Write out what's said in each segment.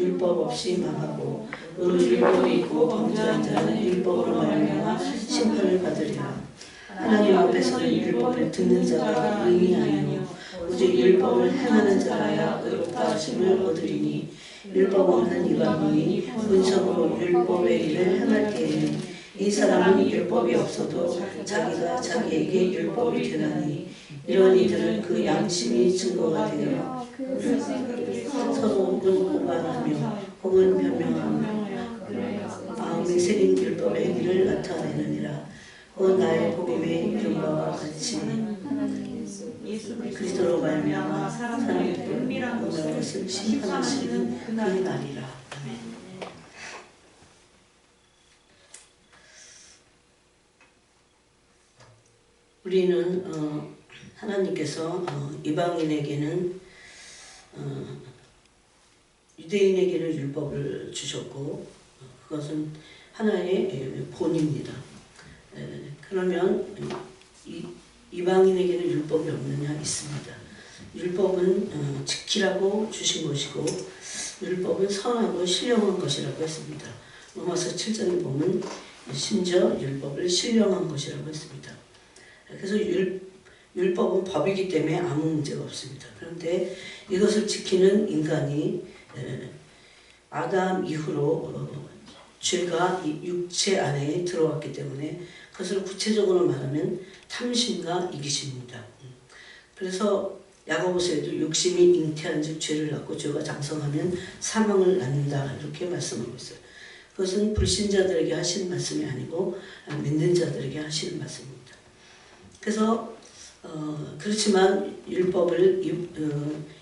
율법 없이 망하고 오직 율법이 있고 범죄한 자는 율법으로 말미암아 심판을 받으리라. 하나님 앞에서는 율법을 듣는 자가 의인이 아니요 오직 율법을 행하는 자라야 의롭다 하심을 얻으리니 율법 없는 이방인이 본성으로 율법의 일을 행할 때에는 이 사람은 율법이 없어도 자기가 자기에게 율법이 되나니 이런 이들은 그 양심이 증거가 되어 서로 오만하며 혹은 변명하며 마음에 새긴 율법의 행위를 나타내느니라. 그 나의 복음의 이룬 바와 같이 그리스도로 말미암아 사람들의 모든 것을 심판하시는 그 날이라. 아멘. 우리는 하나님께서 이방인에게는 유대인에게는 율법을 주셨고 그것은 하나의 본입니다. 그러면 이방인에게는 율법이 없느냐? 있습니다. 율법은 지키라고 주신 것이고 율법은 선하고 신령한 것이라고 했습니다. 로마서 7장에 보면 심지어 율법을 신령한 것이라고 했습니다. 그래서 율법은 법이기 때문에 아무 문제가 없습니다. 그런데 이것을 지키는 인간이 아담 이후로 죄가 육체 안에 들어왔기 때문에 그것을 구체적으로 말하면 탐심과 이기심입니다. 그래서 야고보서에도 욕심이 잉태한 즉 죄를 낳고 죄가 장성하면 사망을 낳는다 이렇게 말씀하고 있어요. 그것은 불신자들에게 하시는 말씀이 아니고 믿는 자들에게 하시는 말씀입니다. 그래서 그렇지만 율법을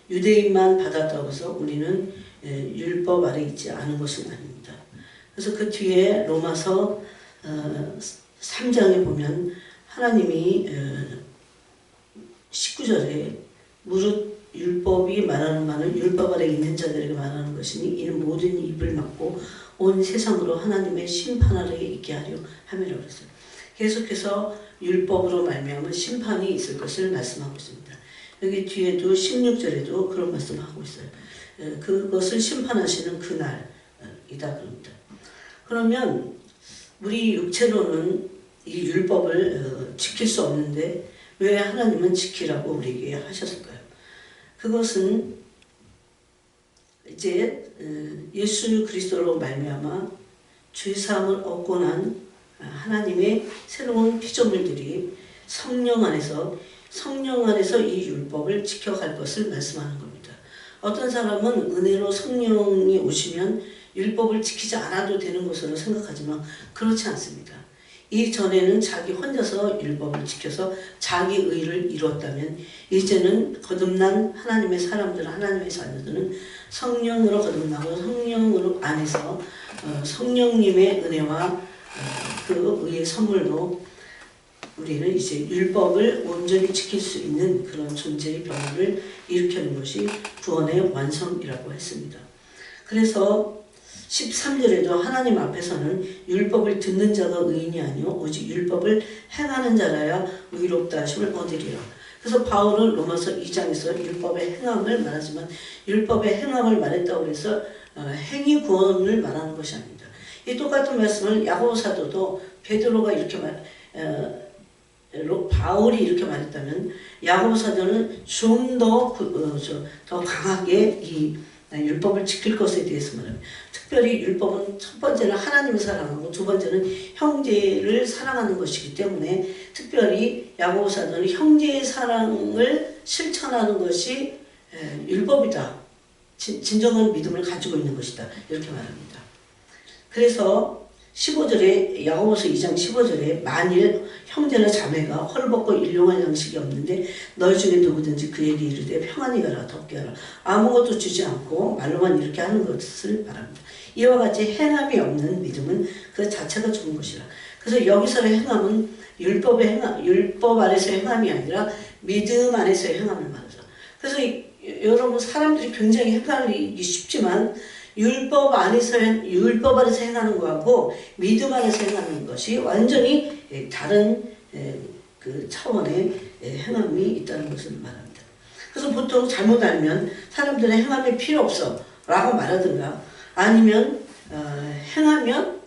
유대인만 받았다고 해서 우리는 율법 아래 있지 않은 것은 아닙니다. 그래서 그 뒤에 로마서 3장에 보면 하나님이 19절에 무릇 율법이 말하는 말은 율법 아래 있는 자들에게 말하는 것이니 이는 모든 입을 막고 온 세상으로 하나님의 심판 아래에 있게 하려 함이라고 그랬어요. 계속해서 율법으로 말미암아 심판이 있을 것을 말씀하고 있습니다. 여기 뒤에도 16절에도 그런 말씀을 하고 있어요. 그것을 심판하시는 그날이다 그럽니다. 그러면 우리 육체로는 이 율법을 지킬 수 없는데 왜 하나님은 지키라고 우리에게 하셨을까요? 그것은 이제 예수 그리스도로 말미암아 죄사함을 얻고 난 하나님의 새로운 피조물들이 성령 안에서 이 율법을 지켜갈 것을 말씀하는 겁니다. 어떤 사람은 은혜로 성령이 오시면 율법을 지키지 않아도 되는 것으로 생각하지만 그렇지 않습니다. 이전에는 자기 혼자서 율법을 지켜서 자기 의를 이루었다면 이제는 거듭난 하나님의 사람들, 하나님의 자녀들은 성령으로 거듭나고 성령으로 안에서 성령님의 은혜와 그 의의 선물로 우리는 이제 율법을 온전히 지킬 수 있는 그런 존재의 변화를 일으키는 것이 구원의 완성이라고 했습니다. 그래서 13절에도 하나님 앞에서는 율법을 듣는 자가 의인이 아니요 오직 율법을 행하는 자라야 의롭다 하심을 얻으리라. 그래서 바울은 로마서 2장에서 율법의 행함을 말하지만 율법의 행함을 말했다고 해서 행위 구원을 말하는 것이 아닙니다. 이 똑같은 말씀을 야고보 사도도 베드로가 이렇게 바울이 이렇게 말했다면 야고보 사도는 좀 더 강하게 이 율법을 지킬 것에 대해서 말합니다. 특별히 율법은 첫 번째는 하나님을 사랑하고 두 번째는 형제를 사랑하는 것이기 때문에 특별히 야고보 사도는 형제의 사랑을 실천하는 것이 율법이다. 진정한 믿음을 가지고 있는 것이다. 이렇게 말합니다. 그래서 15절에 야고보서 2장 15절에 만일 형제나 자매가 헐벗고 일용할 양식이 없는데 너희 중에 누구든지 그에게 이르되 평안히 가라 덥게 하라 아무것도 주지 않고 말로만 이렇게 하는 것을 말합니다. 이와 같이 행함이 없는 믿음은 그 자체가 죽은 것이라. 그래서 여기서의 행함은 율법 안에서의 행함이 아니라 믿음 안에서의 행함을 말하죠. 그래서 여러분 사람들이 굉장히 헷갈리기 쉽지만 율법 안에서 행하는 것하고 믿음 안에서 행하는 것이 완전히 다른 그 차원의 행함이 있다는 것을 말합니다. 그래서 보통 잘못 알면 사람들은 행함이 필요 없어 라고 말하든가 아니면 행하면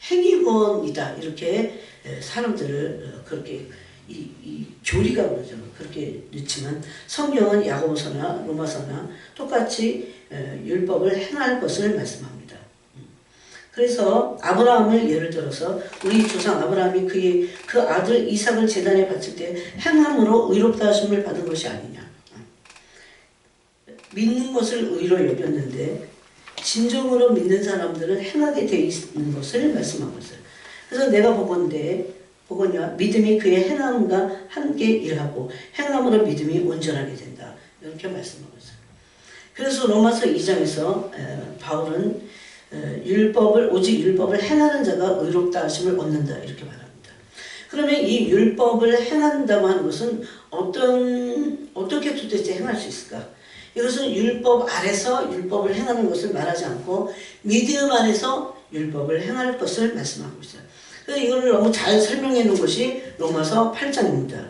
행위권이다. 이렇게 사람들을 그렇게 이 교리가 그러죠. 그렇게 넣지만 성경은 야고보서나 로마서나 똑같이 율법을 행할 것을 말씀합니다. 그래서 아브라함을 예를 들어서 우리 조상 아브라함이 그 아들 이삭을 제단에 바칠 때 행함으로 의롭다 하심을 받은 것이 아니냐. 믿는 것을 의로 여겼는데 진정으로 믿는 사람들은 행하게 되어 있는 것을 말씀하고 있어요. 그래서 내가 보거냐 믿음이 그의 행함과 함께 일하고 행함으로 믿음이 온전하게 된다. 이렇게 말씀하고 있어요. 그래서 로마서 2장에서 바울은 오직 율법을 행하는 자가 의롭다 하심을 얻는다. 이렇게 말합니다. 그러면 이 율법을 행한다고 하는 것은 어떻게 도대체 행할 수 있을까? 이것은 율법 아래서 율법을 행하는 것을 말하지 않고 믿음 안에서 율법을 행할 것을 말씀하고 있어요. 그래서 이걸 너무 잘 설명해 놓은 것이 로마서 8장입니다.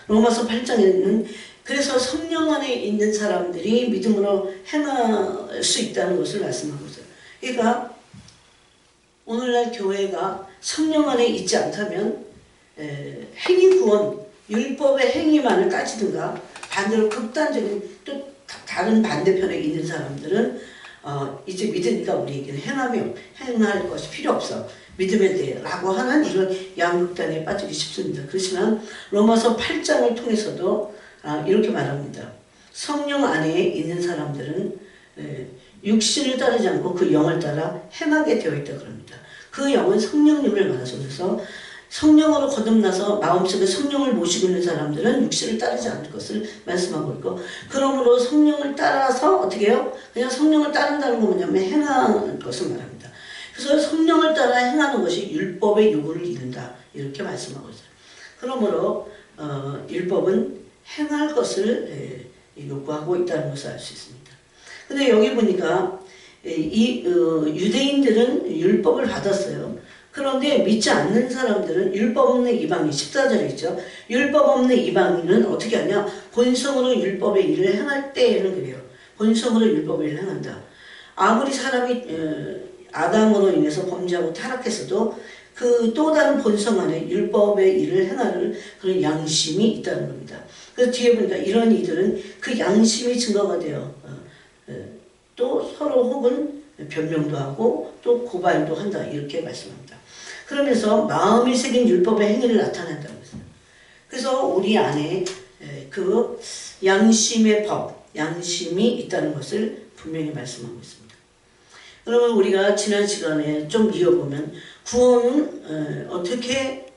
로마서 8장에는 그래서 성령 안에 있는 사람들이 믿음으로 행할 수 있다는 것을 말씀하고 있어요. 그러니까 오늘날 교회가 성령 안에 있지 않다면 행위 구원, 율법의 행위만을 따지든가 반대로 극단적인 또 다른 반대편에 있는 사람들은 이제 믿으니까 우리에게는 행할 것이 필요 없어. 믿음에 대해 라고 하는 이런 양극단에 빠지기 쉽습니다. 그렇지만 로마서 8장을 통해서도 이렇게 말합니다. 성령 안에 있는 사람들은 육신을 따르지 않고 그 영을 따라 행하게 되어 있다 그럽니다. 그 영은 성령님을 말하죠. 그래서 성령으로 거듭나서 마음속에 성령을 모시고 있는 사람들은 육신을 따르지 않을 것을 말씀하고 있고, 그러므로 성령을 따라서 어떻게 해요? 그냥 성령을 따른다는 건 뭐냐면 행하는 것을 말합니다. 그래서 성령을 따라 행하는 것이 율법의 요구를 이룬다. 이렇게 말씀하고 있어요. 그러므로 율법은 행할 것을 요구하고 있다는 것을 알 수 있습니다. 근데 여기 보니까 유대인들은 율법을 받았어요. 그런데 믿지 않는 사람들은 율법 없는 이방인, 14절에 있죠. 율법 없는 이방인은 어떻게 하냐? 본성으로 율법의 일을 행할 때에는 그래요. 본성으로 율법의 일을 행한다. 아무리 사람이 아담으로 인해서 범죄하고 타락했어도 그 또 다른 본성 안에 율법의 일을 행하는 그런 양심이 있다는 겁니다. 그래서 뒤에 보니까 이런 이들은 그 양심이 증거가 돼요. 또 서로 혹은 변명도 하고 또 고발도 한다. 이렇게 말씀합니다. 그러면서 마음이 새긴 율법의 행위를 나타낸다고 했어요. 그래서 우리 안에 그 양심의 법, 양심이 있다는 것을 분명히 말씀하고 있습니다. 그러면 우리가 지난 시간에 좀 이어보면 구원은 어떻게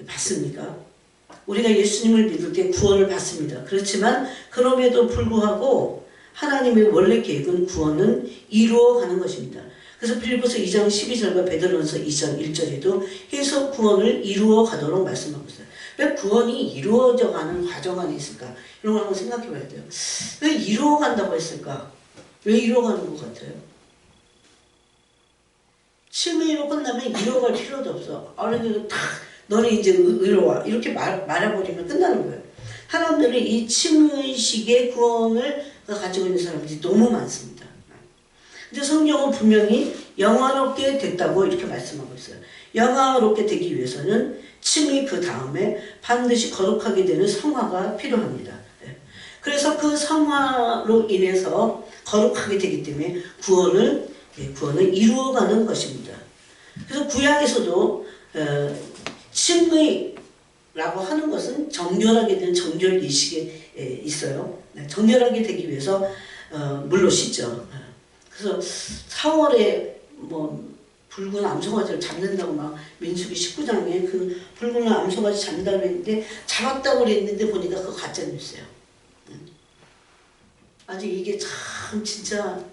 받습니까? 우리가 예수님을 믿을 때 구원을 받습니다. 그렇지만 그럼에도 불구하고 하나님의 원래 계획은 구원은 이루어가는 것입니다. 그래서 빌립보서 2장 12절과 베드로전서 2장 1절에도 계속 구원을 이루어 가도록 말씀하고 있어요. 왜 구원이 이루어져 가는 과정 안에 있을까? 이런 걸 한번 생각해 봐야 돼요. 왜 이루어 간다고 했을까? 왜 이루어 가는 것 같아요? 칭의로 끝나면 이루어갈 필요도 없어. 너는 이제 의로와 이렇게 말해버리면 끝나는 거예요. 사람들은 이 칭의식의 구원을 가지고 있는 사람들이 너무 많습니다. 근데 성경은 분명히 영화롭게 됐다고 이렇게 말씀하고 있어요. 영화롭게 되기 위해서는 칭의 그 다음에 반드시 거룩하게 되는 성화가 필요합니다. 그래서 그 성화로 인해서 거룩하게 되기 때문에 구원을 이루어가는 것입니다. 그래서 구약에서도 칭의라고 하는 것은 정결하게 되는 정결 의식에 있어요. 정결하게 되기 위해서 물로 씻죠. 그래서 4월에 붉은 암송아지를 잡는다고 막 민수기 19장에 그 붉은 암송아지 잡는다고 했는데 잡았다고 그랬는데 보니까 그거 가짜 뉴스예요. 아직 이게 참 진짜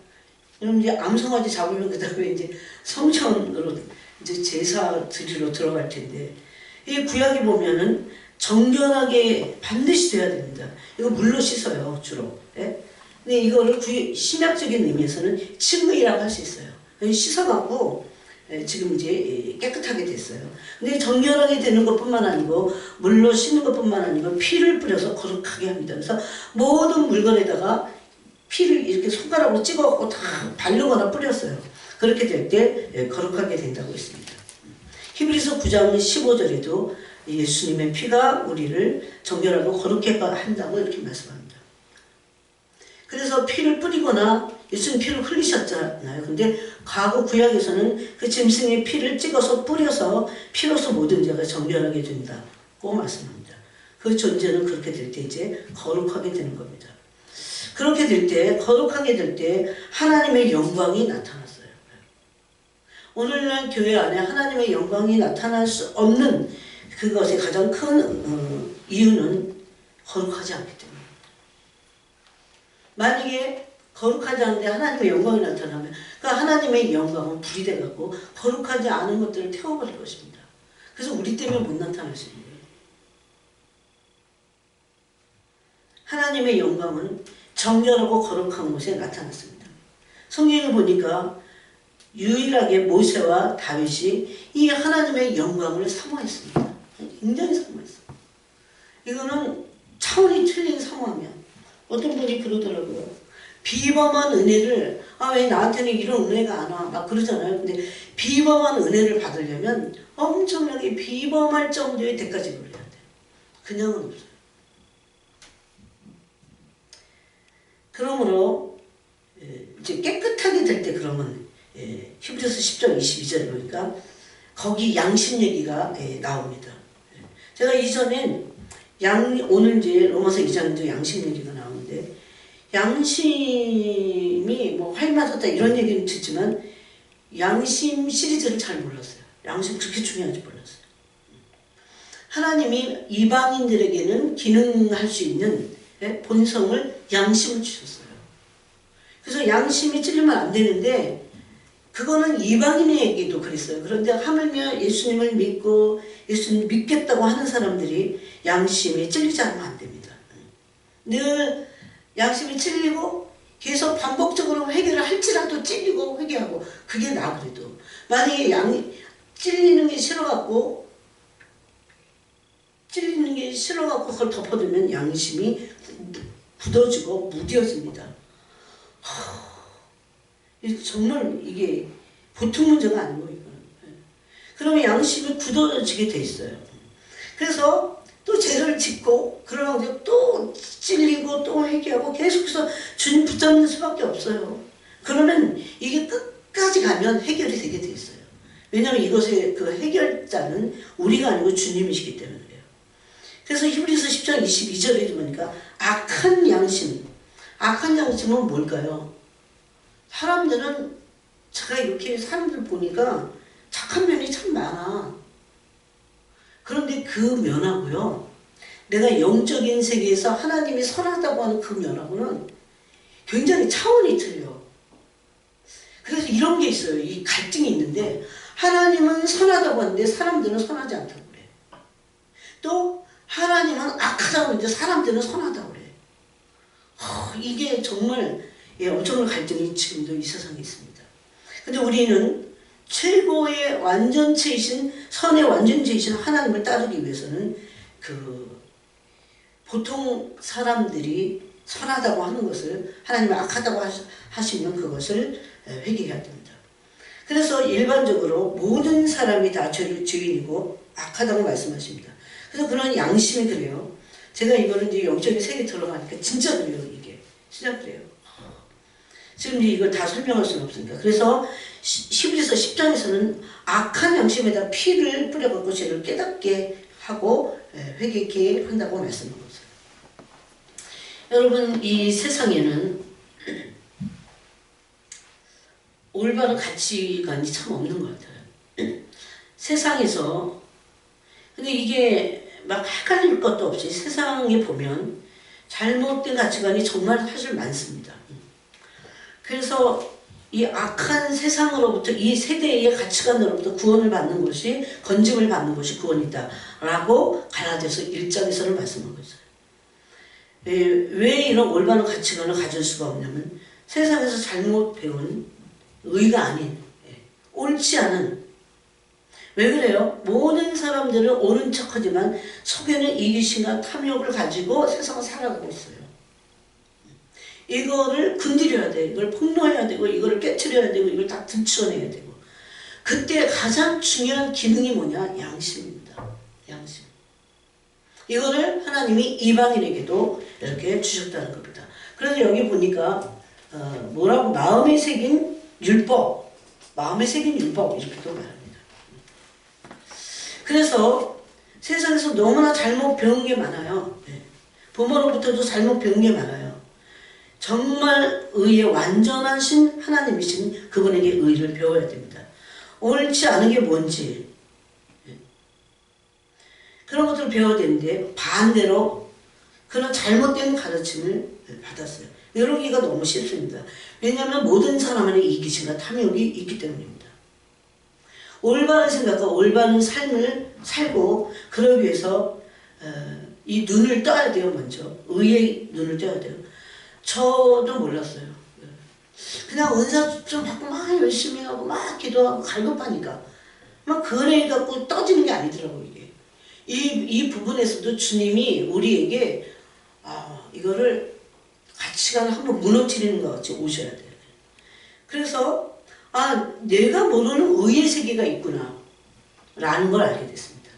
여러분 이제 암송아지 잡으면 그 다음에 이제 성전으로 이제 제사 드리러 들어갈 텐데 이 구약에 보면은 정결하게 반드시 돼야 됩니다. 이거 물로 씻어요 주로. 예? 근데 이거를 신약적인 의미에서는 칭의라고 할 수 있어요. 씻어갖고 지금 이제 깨끗하게 됐어요. 근데 정결하게 되는 것뿐만 아니고 물로 씻는 것뿐만 아니고 피를 뿌려서 거룩하게 합니다. 그래서 모든 물건에다가 피를 이렇게 손가락으로 찍어갖고 다 바르거나 뿌렸어요. 그렇게 될 때 거룩하게 된다고 했습니다. 히브리서 9장 15절에도 예수님의 피가 우리를 정결하고 거룩하게 한다고 이렇게 말씀합니다. 그래서 피를 뿌리거나 예수님 피를 흘리셨잖아요. 근데 과거 구약에서는 그 짐승의 피를 찍어서 뿌려서 피로서 모든 자가 정결하게 된다고 말씀합니다. 그 존재는 그렇게 될 때 이제 거룩하게 되는 겁니다. 그렇게 될 때, 거룩하게 될 때 하나님의 영광이 나타났어요. 오늘날 교회 안에 하나님의 영광이 나타날 수 없는 그것의 가장 큰 이유는 거룩하지 않기 때문입니다. 만약에 거룩하지 않은데 하나님의 영광이 나타나면 그 하나님의 영광은 불이 돼갖고 거룩하지 않은 것들을 태워버릴 것입니다. 그래서 우리 때문에 못 나타날 수 있는 거예요. 하나님의 영광은 정결하고 거룩한 곳에 나타났습니다. 성경에 보니까 유일하게 모세와 다윗이 이 하나님의 영광을 사모했습니다. 굉장히 사모했어요. 이거는 차원이 틀린 사모하면 어떤 분이 그러더라고요. 비범한 은혜를 왜 나한테는 이런 은혜가 안 와? 막 그러잖아요. 근데 비범한 은혜를 받으려면 엄청나게 비범할 정도의 대가지불을 해야 돼요. 그냥은 없어요. 그러므로 이제 깨끗하게 될 때 그러면 히브리서 10장 22절에 보니까 거기 양심 얘기가 나옵니다. 제가 이전엔 오늘 이제 로마서 2장에도 양심 얘기가 나오는데 양심이 뭐 활 맞았다 이런 얘기는 듣지만 양심 시리즈를 잘 몰랐어요. 양심 그렇게 중요한지 몰랐어요. 하나님이 이방인들에게는 기능할 수 있는 본성을 양심을 주셨어요. 그래서 양심이 찔리면 안 되는데 그거는 이방인에게도 그랬어요. 그런데 하물며 예수님을 믿고 예수님 믿겠다고 하는 사람들이 양심이 찔리지 않으면 안 됩니다. 늘 양심이 찔리고 계속 반복적으로 회개를 할지라도 찔리고 회개하고 그게 나 그래도 만약에 찔리는 게 싫어갖고 그걸 덮어두면 양심이 굳어지고 무뎌집니다. 정말 이게 보통 문제가 아니고 이거는. 그러면 양심이 굳어지게 돼 있어요. 그래서 또 죄를 짓고 그러면 또 찔리고 또 회개하고 계속해서 주님 붙잡는 수밖에 없어요. 그러면 이게 끝까지 가면 해결이 되게 돼 있어요. 왜냐하면 이것의 그 해결자는 우리가 아니고 주님이시기 때문에 그래요. 그래서 히브리서 10장 22절에 보니까 악한 양심은 뭘까요? 사람들은 제가 이렇게 사람들 보니까 착한 면이 참 많아. 그런데 그 면하고요. 내가 영적인 세계에서 하나님이 선하다고 하는 그 면하고는 굉장히 차원이 틀려. 그래서 이런 게 있어요. 이 갈등이 있는데 하나님은 선하다고 하는데 사람들은 선하지 않다고 그래. 또 하나님은 악하다고 하는데 사람들은 선하다고 그래. 이게 정말 엄청난 갈등이 지금도 이 세상에 있습니다. 근데 우리는 최고의 완전체이신 선의 완전체이신 하나님을 따르기 위해서는 보통 사람들이 선하다고 하는 것을 하나님이 악하다고 하시면 그것을 회개해야 됩니다. 그래서 일반적으로 모든 사람이 다 죄인이고 악하다고 말씀하십니다. 그래서 그런 양심이 그래요. 제가 이거는 이제 영적인 세계에 들어가니까 진짜 그래요. 이게 진짜 그래요. 지금 이걸 다 설명할 수는 없으니까. 그래서 히브리서 10장에서는 악한 양심에다 피를 뿌려갖고 죄를 깨닫게 하고 회개케 한다고 말씀하고 있어요. 여러분, 이 세상에는 올바른 가치관이 참 없는 것 같아요. 세상에서 근데 이게 막 헷갈릴 것도 없이 세상에 보면 잘못된 가치관이 정말 사실 많습니다. 그래서 이 악한 세상으로부터 이 세대의 가치관으로부터 구원을 받는 것이 건짐을 받는 것이 구원이다 라고 갈라디아서 1장에서는 말씀하고 있어요. 왜 이런 올바른 가치관을 가질 수가 없냐면 세상에서 잘못 배운 의가 아닌 옳지 않은 왜 그래요? 모든 사람들은 옳은 척하지만 속에는 이기심과 탐욕을 가지고 세상을 살아가고 있어요. 이거를 건드려야 돼. 이걸 폭로해야 되고 이거를 깨트려야 되고 이걸 다 들춰내야 되고 그때 가장 중요한 기능이 뭐냐? 양심입니다. 양심. 이거를 하나님이 이방인에게도 이렇게 주셨다는 겁니다. 그래서 여기 보니까 뭐라고 마음에 새긴 율법, 마음에 새긴 율법 이렇게도 말합니다. 그래서 세상에서 너무나 잘못 배운 게 많아요. 부모로부터도 잘못 배운 게 많아요. 정말 의의 완전하신 하나님이신 그분에게 의를 배워야 됩니다. 옳지 않은 게 뭔지 그런 것들을 배워야 되는데 반대로 그런 잘못된 가르침을 받았어요. 이러기가 너무 싫습니다. 왜냐하면 모든 사람에게 이기심과 탐욕이 있기 때문입니다. 올바른 생각과 올바른 삶을 살고 그러기 위해서 이 눈을 떠야 돼요. 먼저 의의 눈을 떠야 돼요. 저도 몰랐어요. 그냥 은사 좀 받고 막 열심히 하고 막 기도하고 갈급하니까 막 그래 갖고 떠지는 게 아니더라고요. 이게 이 부분에서도 주님이 우리에게 이거를 가치관을 한번 무너뜨리는 것 같이 오셔야 돼요. 그래서 내가 모르는 의의 세계가 있구나 라는 걸 알게 됐습니다.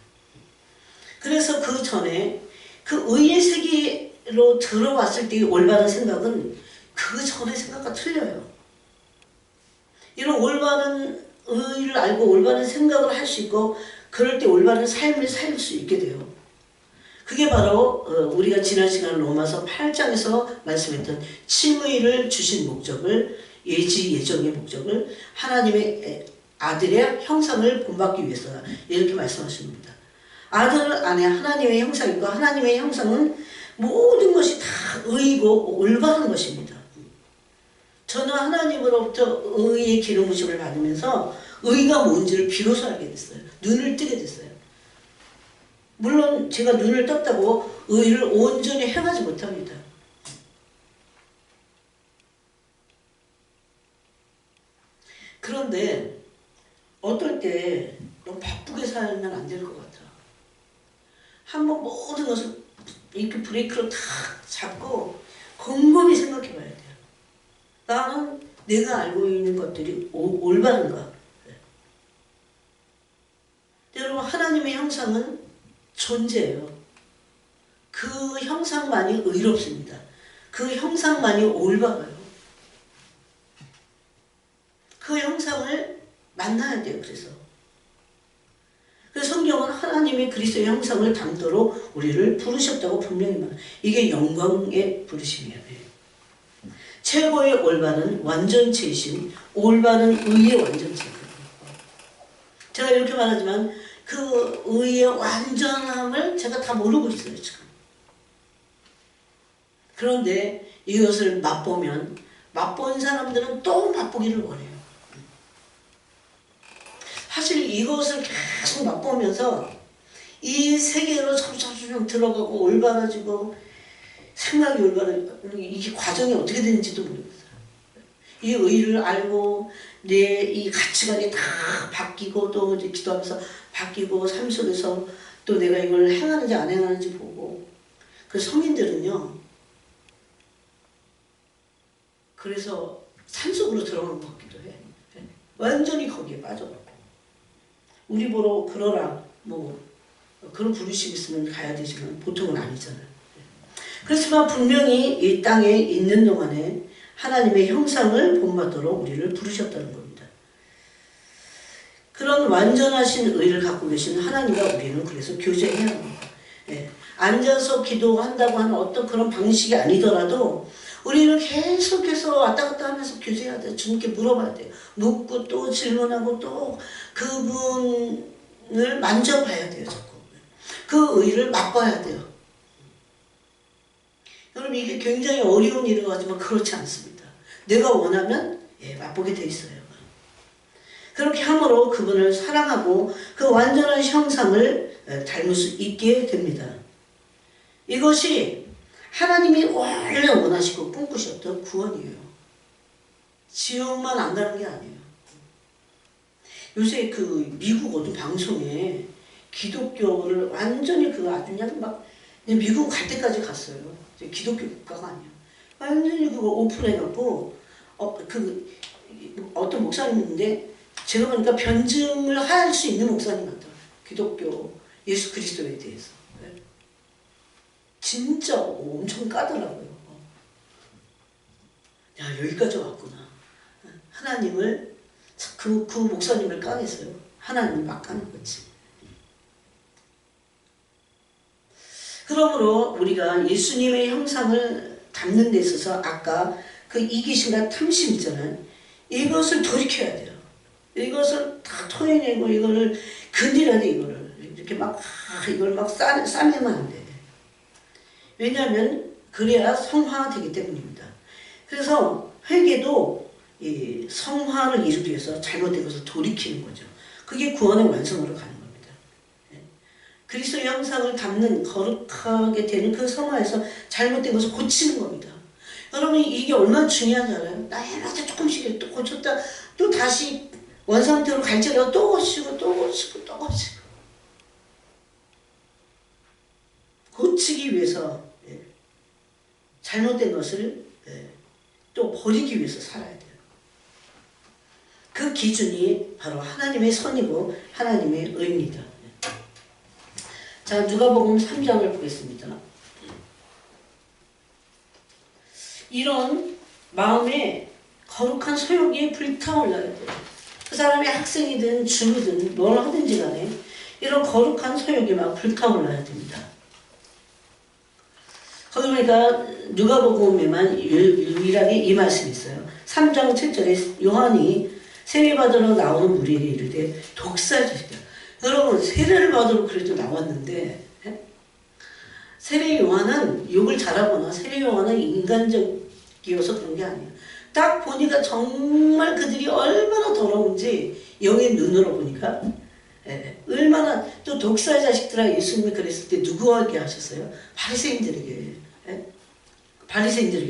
그래서 그 전에 그 의의 세계로 들어왔을 때의 올바른 생각은 그 전의 생각과 틀려요. 이런 올바른 의를 알고 올바른 생각을 할 수 있고 그럴 때 올바른 삶을 살 수 있게 돼요. 그게 바로 우리가 지난 시간 로마서 8장에서 말씀했던 칭의를 주신 목적을 예정의 목적을 하나님의 아들의 형상을 본받기 위해서다 이렇게 말씀하십니다. 아들 안에 하나님의 형상이고 하나님의 형상은 모든 것이 다 의이고 올바른 것입니다. 저는 하나님으로부터 의의 기름 부심을 받으면서 의가 뭔지를 비로소 알게 됐어요. 눈을 뜨게 됐어요. 물론 제가 눈을 떴다고 의를 온전히 행하지 못합니다. 그런데 어떨 때 너무 바쁘게 살면 안 될 것 같아. 한번 모든 것을 이렇게 브레이크로 탁 잡고 곰곰이 생각해 봐야 돼요. 나는 내가 알고 있는 것들이 올바른가? 여러분 하나님의 형상은 존재예요. 그 형상만이 의롭습니다. 그 형상만이 올바라요. 그 형상을 만나야 돼요. 그래서 성경은 하나님의 그리스도의 형상을 담도록 우리를 부르셨다고 분명히 말해요. 이게 영광의 부르심이에요. 최고의 올바른 완전체이신 올바른 의의 완전체예요. 제가 이렇게 말하지만 그 의의 완전함을 제가 다 모르고 있어요. 지금. 그런데 이것을 맛본 사람들은 또 맛보기를 원해요. 사실 이것을 계속 맛보면서 이 세계로 점점 들어가고 올바라지고 생각이 올바라지고 이게 과정이 어떻게 되는지도 모르겠어요. 이 의를 알고 내 이 가치관이 다 바뀌고 또 이제 기도하면서 바뀌고 삶 속에서 또 내가 이걸 행하는지 안 행하는지 보고 그 성인들은요 그래서 산속으로 들어가는 것 같기도 해. 완전히 거기에 빠져버려. 우리 보러 그러라 뭐 그런 부르심 있으면 가야 되지만 보통은 아니잖아요. 그렇지만 분명히 이 땅에 있는 동안에 하나님의 형상을 본받도록 우리를 부르셨다는 겁니다. 그런 완전하신 의를 갖고 계신 하나님과 우리는 그래서 교제해야 합니다. 앉아서 기도한다고 하는 어떤 그런 방식이 아니더라도 우리는 계속해서 왔다 갔다 하면서 교제해야 돼요. 주님께 물어봐야 돼요. 묻고 또 질문하고 또 그분을 만져봐야 돼요. 자꾸. 그 의를 맛봐야 돼요. 여러분 이게 굉장히 어려운 일인 것 같지만 그렇지 않습니다. 내가 원하면 맛보게 돼 있어요. 그렇게 함으로 그분을 사랑하고 그 완전한 형상을 닮을 수 있게 됩니다. 이것이 하나님이 원래 원하시고 꿈꾸셨던 구원이에요. 지옥만 안 가는 게 아니에요. 요새 그 미국 어떤 방송에 기독교를 완전히 아주 그냥 막 미국 갈 때까지 갔어요. 기독교 국가가 아니에요. 완전히 그거 오픈해갖고 어떤 목사님인데 제가 보니까 변증을 할 수 있는 목사님 같아요. 기독교 예수 그리스도에 대해서. 진짜 엄청 까더라고요. 야, 여기까지 왔구나. 하나님을 그 목사님을 까겠어요. 하나님을 막 까는 거지. 그러므로 우리가 예수님의 형상을 담는 데 있어서 아까 그 이기심과 탐심 있잖아요. 이것을 돌이켜야 돼요. 이것을 다 토해내고 이거를 건드려야 돼. 이거를 이렇게 막 이걸 막 싸매면 안 돼. 왜냐하면 그래야 성화가 되기 때문입니다. 그래서 회개도 이 성화를 이루기 위해서 잘못된 것을 돌이키는 거죠. 그게 구원의 완성으로 가는 겁니다. 그리스도의 형상을 담는 거룩하게 되는 그 성화에서 잘못된 것을 고치는 겁니다. 여러분 이게 얼마나 중요한지 알아요? 나이마다 조금씩 또 고쳤다 또 다시 원상태로 갈지라도 또 고치고 또 고치고 또 고치고 고치기 위해서 잘못된 것을 또 버리기 위해서 살아야 돼요. 그 기준이 바로 하나님의 선이고 하나님의 의입니다. 자, 누가복음 3장을 보겠습니다. 이런 마음에 거룩한 소욕이 불타올라야 돼요. 그 사람이 학생이든 주부든 뭘 하든지 간에 이런 거룩한 소욕이 막 불타올라야 됩니다. 거기 보니까 누가복음에만 유일하게 이 말씀이 있어요. 3장 7절에 요한이 세례받으러 나오는 무리에게 이르되 독사자시다. 여러분 세례를 받으러 그래도 나왔는데 세례 요한은 욕을 잘하거나 세례 요한은 인간적이어서 그런 게 아니에요. 딱 보니까 정말 그들이 얼마나 더러운지 영의 눈으로 보니까 얼마나 또 독사의 자식들아 예수님이 그랬을 때 누구에게 하셨어요? 바리새인들에게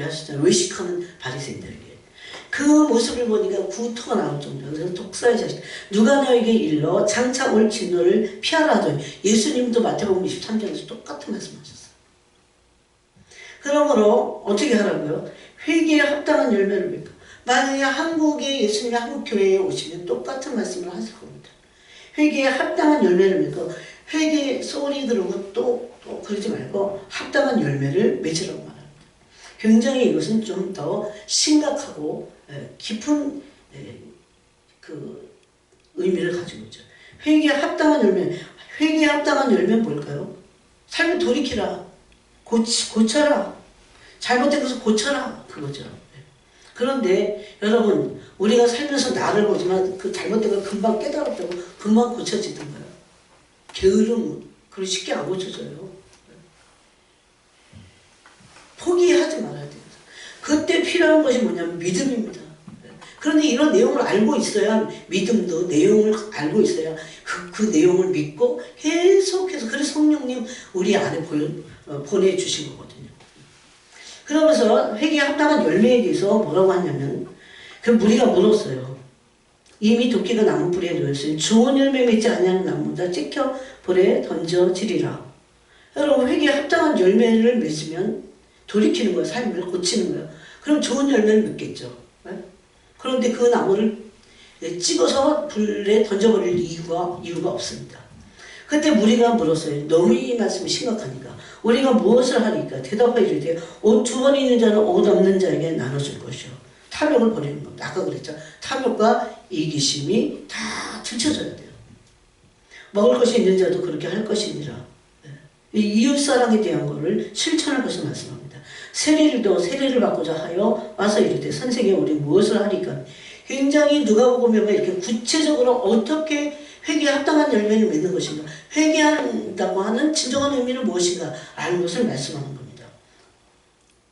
하셨잖아요. 외식하는 바리새인들에게. 그 모습을 보니까 구토가 나올 정도로. 그래서 독사의 자식 누가 너에게 일러 장차 올 진노를 피하라 하더니 예수님도 마태복음 23장에서 똑같은 말씀하셨어요. 그러므로 어떻게 하라고요? 회개에 합당한 열매를 맺고 만약에 한국에 예수님이 한국 교회에 오시면 똑같은 말씀을 하실 겁니다. 회개에 합당한 열매를 맺고 회개 소리 들어오고 또 그러지 말고 합당한 열매를 맺으라고 말합니다. 굉장히 이것은 좀 더 심각하고 깊은 그 의미를 가지고 있죠. 회개에 합당한 열매, 회개에 합당한 열매는 뭘까요? 삶을 돌이키라, 고쳐라, 잘못된 것을 고쳐라, 그거죠. 그런데 여러분 우리가 살면서 나를 보지만 그 잘못된 걸 금방 깨달았다고 금방 고쳐지던가요? 게으름 그리 쉽게 안 고쳐져요. 포기하지 말아야 돼요. 그때 필요한 것이 뭐냐면 믿음입니다. 그런데 이런 내용을 알고 있어야 믿음도 내용을 알고 있어야 그 내용을 믿고 계속해서 그래서 성령님 우리 안에 보내주신 거거든요. 그러면서 회개에 합당한 열매에 대해서 뭐라고 하냐면 그 무리가 물었어요. 이미 도끼가 나무 뿌리에 놓였으니 좋은 열매 맺지 아니하는 나무보다 찍혀 불에 던져지리라. 여러분 회개에 합당한 열매를 맺으면 돌이키는 거예요. 삶을 고치는 거예요. 그럼 좋은 열매를 맺겠죠. 그런데 그 나무를 찍어서 불에 던져버릴 이유가 없습니다. 그때 무리가 물었어요. 너무 이 말씀이 심각하니까 우리가 무엇을 하니까 대답하여 이르되 옷 2번 있는 자는 옷 없는 자에게 나눠줄 것이요. 탐욕을 버리는 겁니다. 아까 그랬죠. 탐욕과 이기심이 다 들춰져야 돼요. 먹을 것이 있는 자도 그렇게 할 것이니라. 이웃사랑에 대한 것을 실천할 것을 말씀합니다. 세례를 받고자 하여 와서 이르되 선생님 우리 무엇을 하리까. 굉장히 누가복음에 이렇게 구체적으로 어떻게 회개에 합당한 열매를 맺는 것인가, 회개한다고 하는 진정한 의미는 무엇인가 라는 것을 말씀하는 겁니다.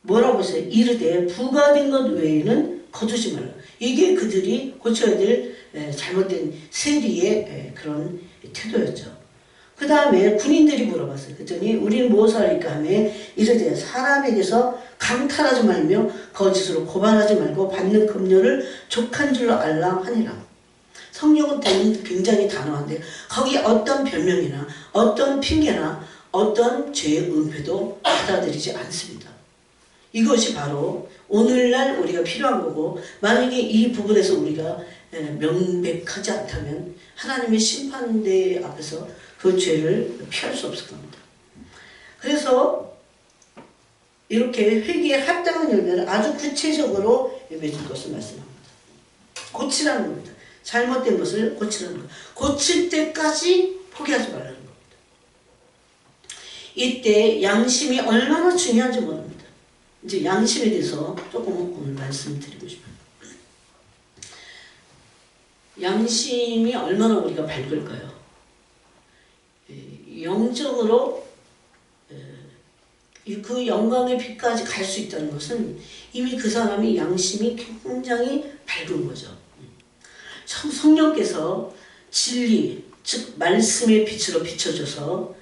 뭐라고 했어요? 이르되 부가된 것 외에는 거두지 말라. 이게 그들이 고쳐야 될 잘못된 세리의 그런 태도였죠. 그 다음에 군인들이 물어봤어요. 그랬더니 우리는 무엇을 할까 하며 이르되 사람에게서 강탈하지 말며 거짓으로 고발하지 말고 받는 급료를 족한 줄로 알라 하니라. 성경은 굉장히 단호한데 거기 어떤 변명이나 어떤 핑계나 어떤 죄의 은폐도 받아들이지 않습니다. 이것이 바로 오늘날 우리가 필요한 거고, 만약에 이 부분에서 우리가 명백하지 않다면 하나님의 심판대 앞에서 그 죄를 피할 수 없을 겁니다. 그래서 이렇게 회개에 합당한 열매를 아주 구체적으로 맺을 것을 말씀합니다. 고치라는 겁니다. 잘못된 것을 고치라는 것. 고칠 때까지 포기하지 말라는 겁니다. 이때 양심이 얼마나 중요한지 모릅니다. 이제 양심에 대해서 조금 오늘 말씀드리고 싶어요. 양심이 얼마나 우리가 밝을까요? 영적으로 그 영광의 빛까지 갈 수 있다는 것은 이미 그 사람이 양심이 굉장히 밝은 거죠. 성령께서 진리, 즉 말씀의 빛으로 비춰줘서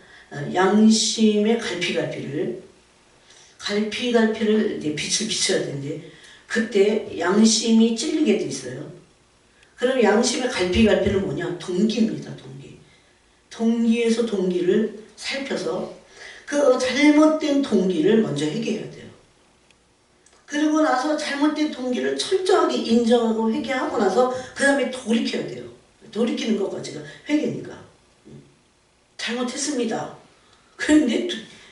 양심의 갈피갈피를 빛을 비춰야 되는데, 그때 양심이 찔리게 돼 있어요. 그럼 양심의 갈피갈피는 뭐냐? 동기입니다. 동기에서 동기를 살펴서 그 잘못된 동기를 먼저 회개해야 돼요. 그리고 나서 잘못된 동기를 철저하게 인정하고 회개하고 나서 그 다음에 돌이켜야 돼요. 돌이키는 것과 제가 회개니까. 잘못했습니다. 그런데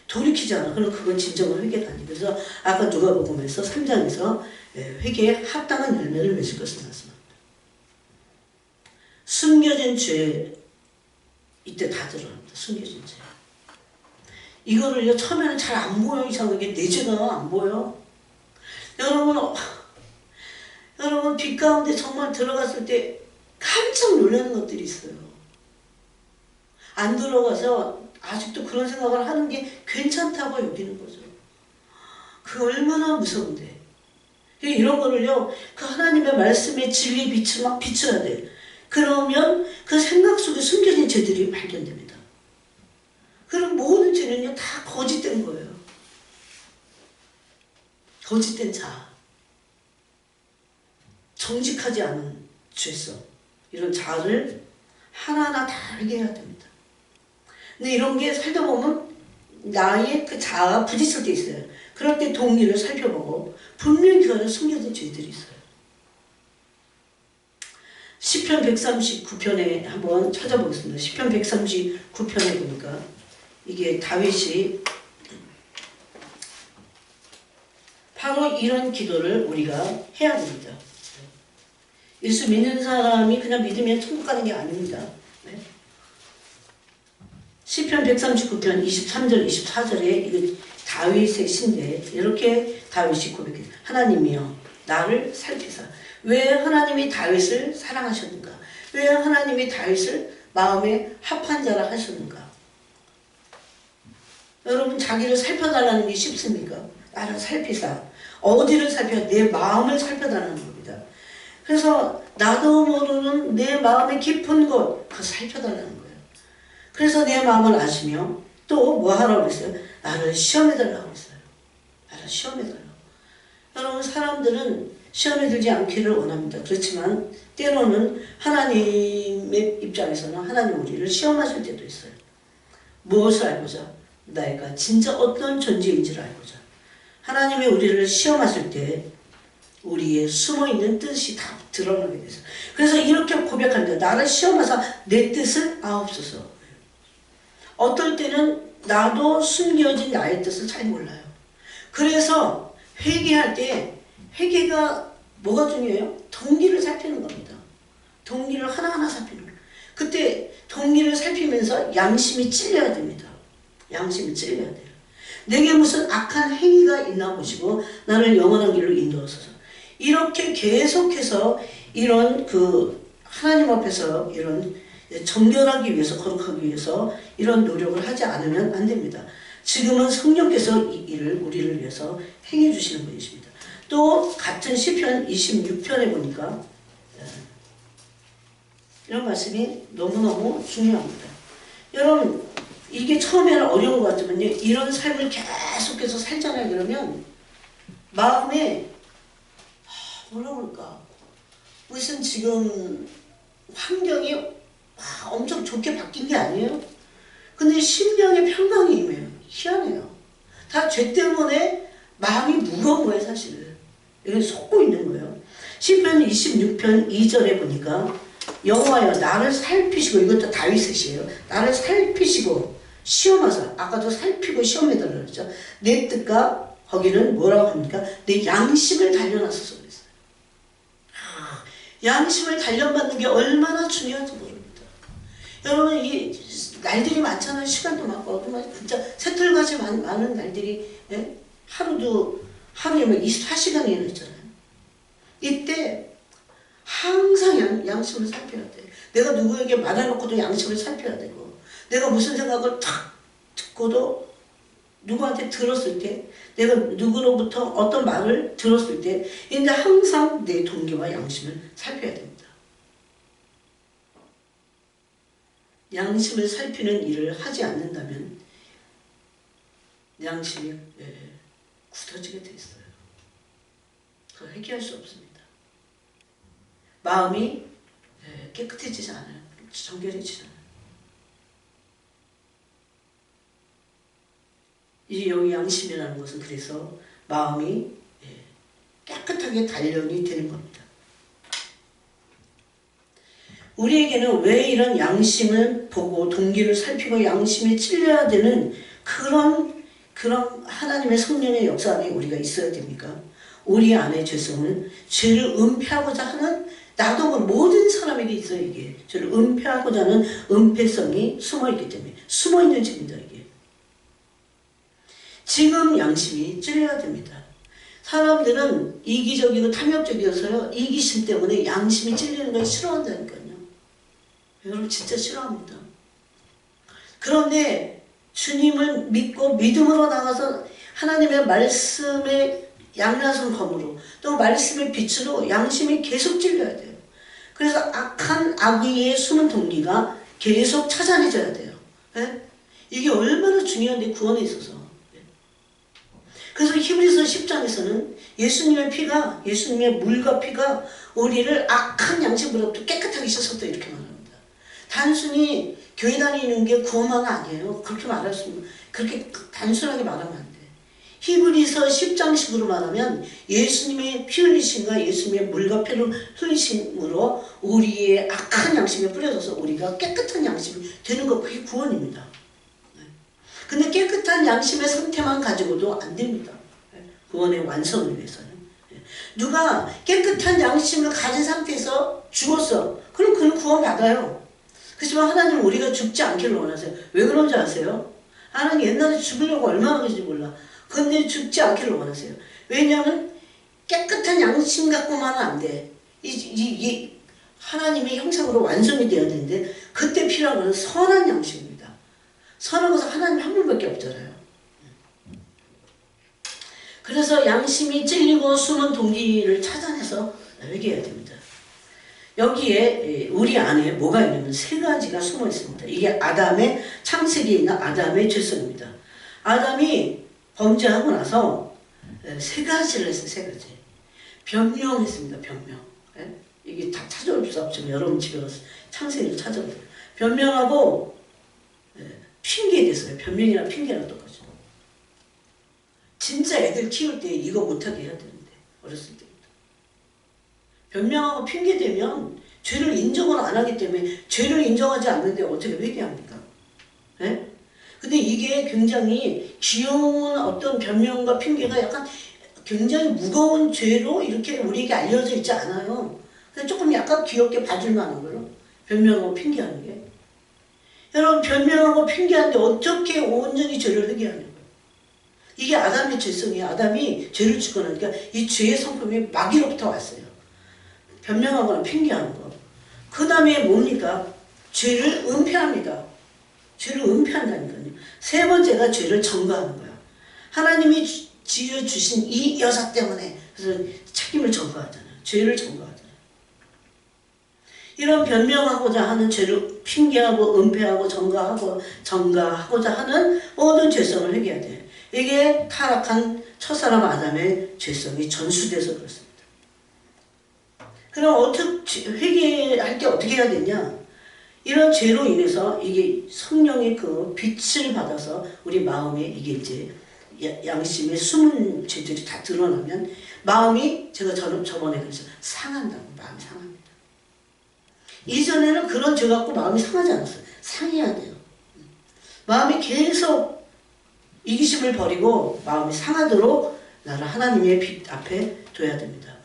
돌이키잖아. 그럼 그건 진정한 회개가 아니에요. 그래서 아까 누가복음에서 3장에서 회개에 합당한 열매를 맺을 것을 말씀합니다. 숨겨진 죄, 이때 다 드러납니다. 숨겨진 죄. 이거를요, 처음에는 잘 안 보여. 이상하게 내 죄가 안 보여. 여러분 빛 가운데 정말 들어갔을 때 깜짝 놀라는 것들이 있어요. 안 들어가서 아직도 그런 생각을 하는 게 괜찮다고 여기는 거죠. 그 얼마나 무서운데. 이런 거를요, 그 하나님의 말씀의 진리 빛을 막 비춰야 돼. 그러면 그 생각 속에 숨겨진 죄들이 발견됩니다. 그럼 모든 죄는요, 다 거짓된 거예요. 거짓된 자. 정직하지 않은 죄성. 이런 자를 하나하나 다 알게 해야 됩니다. 근데 이런 게 살다 보면 나의 그 자아가 부딪힐 때 있어요. 그럴 때 동기를 살펴보고 분명히 그 안에 숨겨진 죄들이 있어요. 시편 139편에 한번 찾아보겠습니다. 시편 139편에 보니까 이게 다윗이 바로 이런 기도를 우리가 해야 됩니다. 예수 믿는 사람이 그냥 믿으면 천국 가는 게 아닙니다. 네? 시편 139편 23절 24절에 이거 다윗의 시인데 이렇게 다윗이 고백해요. 하나님이여 나를 살피사. 왜 하나님이 다윗을 사랑하셨는가? 왜 하나님이 다윗을 마음에 합한 자라 하셨는가? 여러분 자기를 살펴달라는 게 쉽습니까? 나를 살피사. 어디를 살펴? 내 마음을 살펴달라는 겁니다. 그래서 나도 모르는 내 마음의 깊은 곳, 그거 살펴달라는 거예요. 그래서 내 마음을 아시며 또 뭐 하라고 했어요? 나를 시험해달라고 했어요. 나를 시험해달라고. 여러분 사람들은 시험에 들지 않기를 원합니다. 그렇지만 때로는 하나님의 입장에서는 하나님 우리를 시험하실 때도 있어요. 무엇을 알고자? 내가 진짜 어떤 존재인지를 알고자. 하나님이 우리를 시험하실 때 우리의 숨어있는 뜻이 다 드러나게 돼서. 그래서 이렇게 고백합니다. 나를 시험하사 내 뜻을 아옵소서. 어떨 때는 나도 숨겨진 나의 뜻을 잘 몰라요. 그래서 회개할 때 회개가 뭐가 중요해요? 동기를 살피는 겁니다. 동기를 하나하나 살피는 거예요. 그때 동기를 살피면서 양심이 찔려야 됩니다. 양심이 찔려야 돼요. 내게 무슨 악한 행위가 있나 보시고 나를 영원한 길로 인도하소서. 이렇게 계속해서 이런 하나님 앞에서 이런 정결하기 위해서 거룩하기 위해서 이런 노력을 하지 않으면 안 됩니다. 지금은 성령께서 이 일을 우리를 위해서 행해 주시는 분이십니다. 또 같은 시편 26편에 보니까 이런 말씀이 너무너무 중요합니다. 여러분 이게 처음에는 어려운 것 같지만요. 이런 삶을 계속해서 살잖아요. 그러면 마음에 뭐라 그럴까 무슨 지금 환경이 엄청 좋게 바뀐 게 아니에요. 근데 심령의 평강이 임해요. 희한해요. 다 죄 때문에 마음이 무거운 거예요, 사실은. 여기 속고 있는 거예요. 시편 26편 2절에 보니까 여호와여 나를 살피시고, 이것도 다윗의 시예요. 나를 살피시고 시험하사, 아까도 살피고 시험해달라고 그랬죠. 내 뜻과 거기는 뭐라고 합니까? 내 양심을 단련하소서 그랬어요. 양심을 단련받는 게 얼마나 중요한지 모릅니다. 여러분, 이 날들이 많잖아요. 시간도 많고 어둠, 진짜 새털같이 많은 날들이, 예? 하루에 뭐 24시간이나 있잖아요. 이때 항상 양심을 살펴야 돼. 내가 누구에게 말해놓고도 양심을 살펴야 되고, 내가 무슨 생각을 탁 듣고도 누구한테 들었을 때, 내가 누구로부터 어떤 말을 들었을 때, 근데 항상 내 동기와 양심을 살펴야 됩니다. 양심을 살피는 일을 하지 않는다면 양심이 굳어지게 돼 있어요. 그걸 해결할 수 없습니다. 마음이 깨끗해지지 않아요. 정결해지지 않아요. 이 여기 양심이라는 것은 그래서 마음이 깨끗하게 단련이 되는 겁니다. 우리에게는 왜 이런 양심을 보고 동기를 살피고 양심에 찔려야 되는 그런 하나님의 성령의 역사 안에 우리가 있어야 됩니까? 우리 안의 죄성은 죄를 은폐하고자 하는, 나도 모든 사람에게 있어요. 이게 죄를 은폐하고자 하는 은폐성이 숨어있기 때문에, 숨어있는 죄입니다. 이게 지금 양심이 찔려야 됩니다. 사람들은 이기적이고 탐욕적이어서요, 이기심 때문에 양심이 찔리는 걸 싫어한다니까요. 여러분 진짜 싫어합니다. 그런데 주님을 믿고 믿음으로 나가서 하나님의 말씀의 양라선 검으로, 또 말씀의 빛으로 양심이 계속 찔려야 돼요. 그래서 악한 악의의 숨은 동기가 계속 찾아내져야 돼요. 네? 이게 얼마나 중요한데, 구원에 있어서. 그래서 히브리서 10장에서는 예수님의 물과 피가 우리를 악한 양심으로부터 깨끗하게 씻었다, 이렇게 말합니다. 단순히 교회 다니는 게 구원만 아니에요. 그렇게 말할 수, 그렇게 단순하게 말하면 안 돼. 히브리서 10장식으로 말하면 예수님의 피 흘리심과 예수님의 물과 피를 흘리심으로 우리의 악한 양심에 뿌려져서 우리가 깨끗한 양심이 되는 것, 그게 구원입니다. 근데 깨끗한 양심의 상태만 가지고도 안 됩니다. 구원의 완성을 위해서는. 누가 깨끗한 양심을 가진 상태에서 죽었어. 그럼 그는 구원 받아요. 그렇지만 하나님은 우리가 죽지 않기를 원하세요. 왜 그런지 아세요? 하나님 옛날에 죽으려고 얼마나 그런지 몰라. 그런데 죽지 않기를 원하세요. 왜냐하면 깨끗한 양심 갖고만은 안 돼. 하나님의 형상으로 완성이 되어야 되는데, 그때 필요한 것은 선한 양심입니다. 선한 것은 하나님 한 분밖에 없잖아요. 그래서 양심이 찔리고 숨은 동기를 찾아내서 회개해야 됩니다. 여기에 우리 안에 뭐가 있냐면 세 가지가 숨어 있습니다. 이게 아담의 창세기에 있는 아담의 죄성입니다. 아담이 범죄하고 나서 세 가지를 했어요. 세 가지. 변명했습니다. 변명. 이게 다 찾아올 수 없지만 여러분 집에 가서 창세기를 찾아보세요. 변명하고 핑계에 대해서요. 변명이나 핑계랑 똑같죠. 진짜 애들 키울 때 이거 못하게 해야 되는데, 어렸을 때부터. 변명하고 핑계대면 죄를 인정을 안 하기 때문에, 죄를 인정하지 않는데 어떻게 회개합니까? 네? 근데 이게 굉장히 귀여운 어떤 변명과 핑계가 약간 굉장히 무거운 죄로 이렇게 우리에게 알려져 있지 않아요. 그냥 조금 약간 귀엽게 봐줄 만한 거요. 변명하고 핑계하는 게. 여러분, 변명하고 핑계하는데 어떻게 온전히 죄를 회개하는 거예요? 이게 아담의 죄성이에요. 아담이 죄를 짓고 나니까 이 죄의 성품이 마귀로부터 왔어요. 변명하거나 핑계하는 거. 그 다음에 뭡니까? 죄를 은폐합니다. 죄를 은폐한다니까요. 세 번째가 죄를 전가하는 거예요. 하나님이 지어주신 이 여자 때문에, 그래서 책임을 전가하잖아요. 죄를 전가하잖아요. 이런 변명하고자 하는 죄를 핑계하고 은폐하고 전가하고자 하는 모든 죄성을 회개해야 돼요. 이게 타락한 첫사람 아담의 죄성이 전수돼서 그렇습니다. 그럼 어떻게 회개할 때 어떻게 해야 되냐? 이런 죄로 인해서 이게 성령의 그 빛을 받아서 우리 마음에 이게 이제 양심의 숨은 죄들이 다 드러나면 마음이, 제가 저번에 그랬죠. 상한다고. 마음이 상합니다. 이전에는 그런 죄 갖고 마음이 상하지 않았어요. 상해야 돼요. 마음이 계속 이기심을 버리고 마음이 상하도록 나를 하나님의 빛 앞에 둬야 됩니다.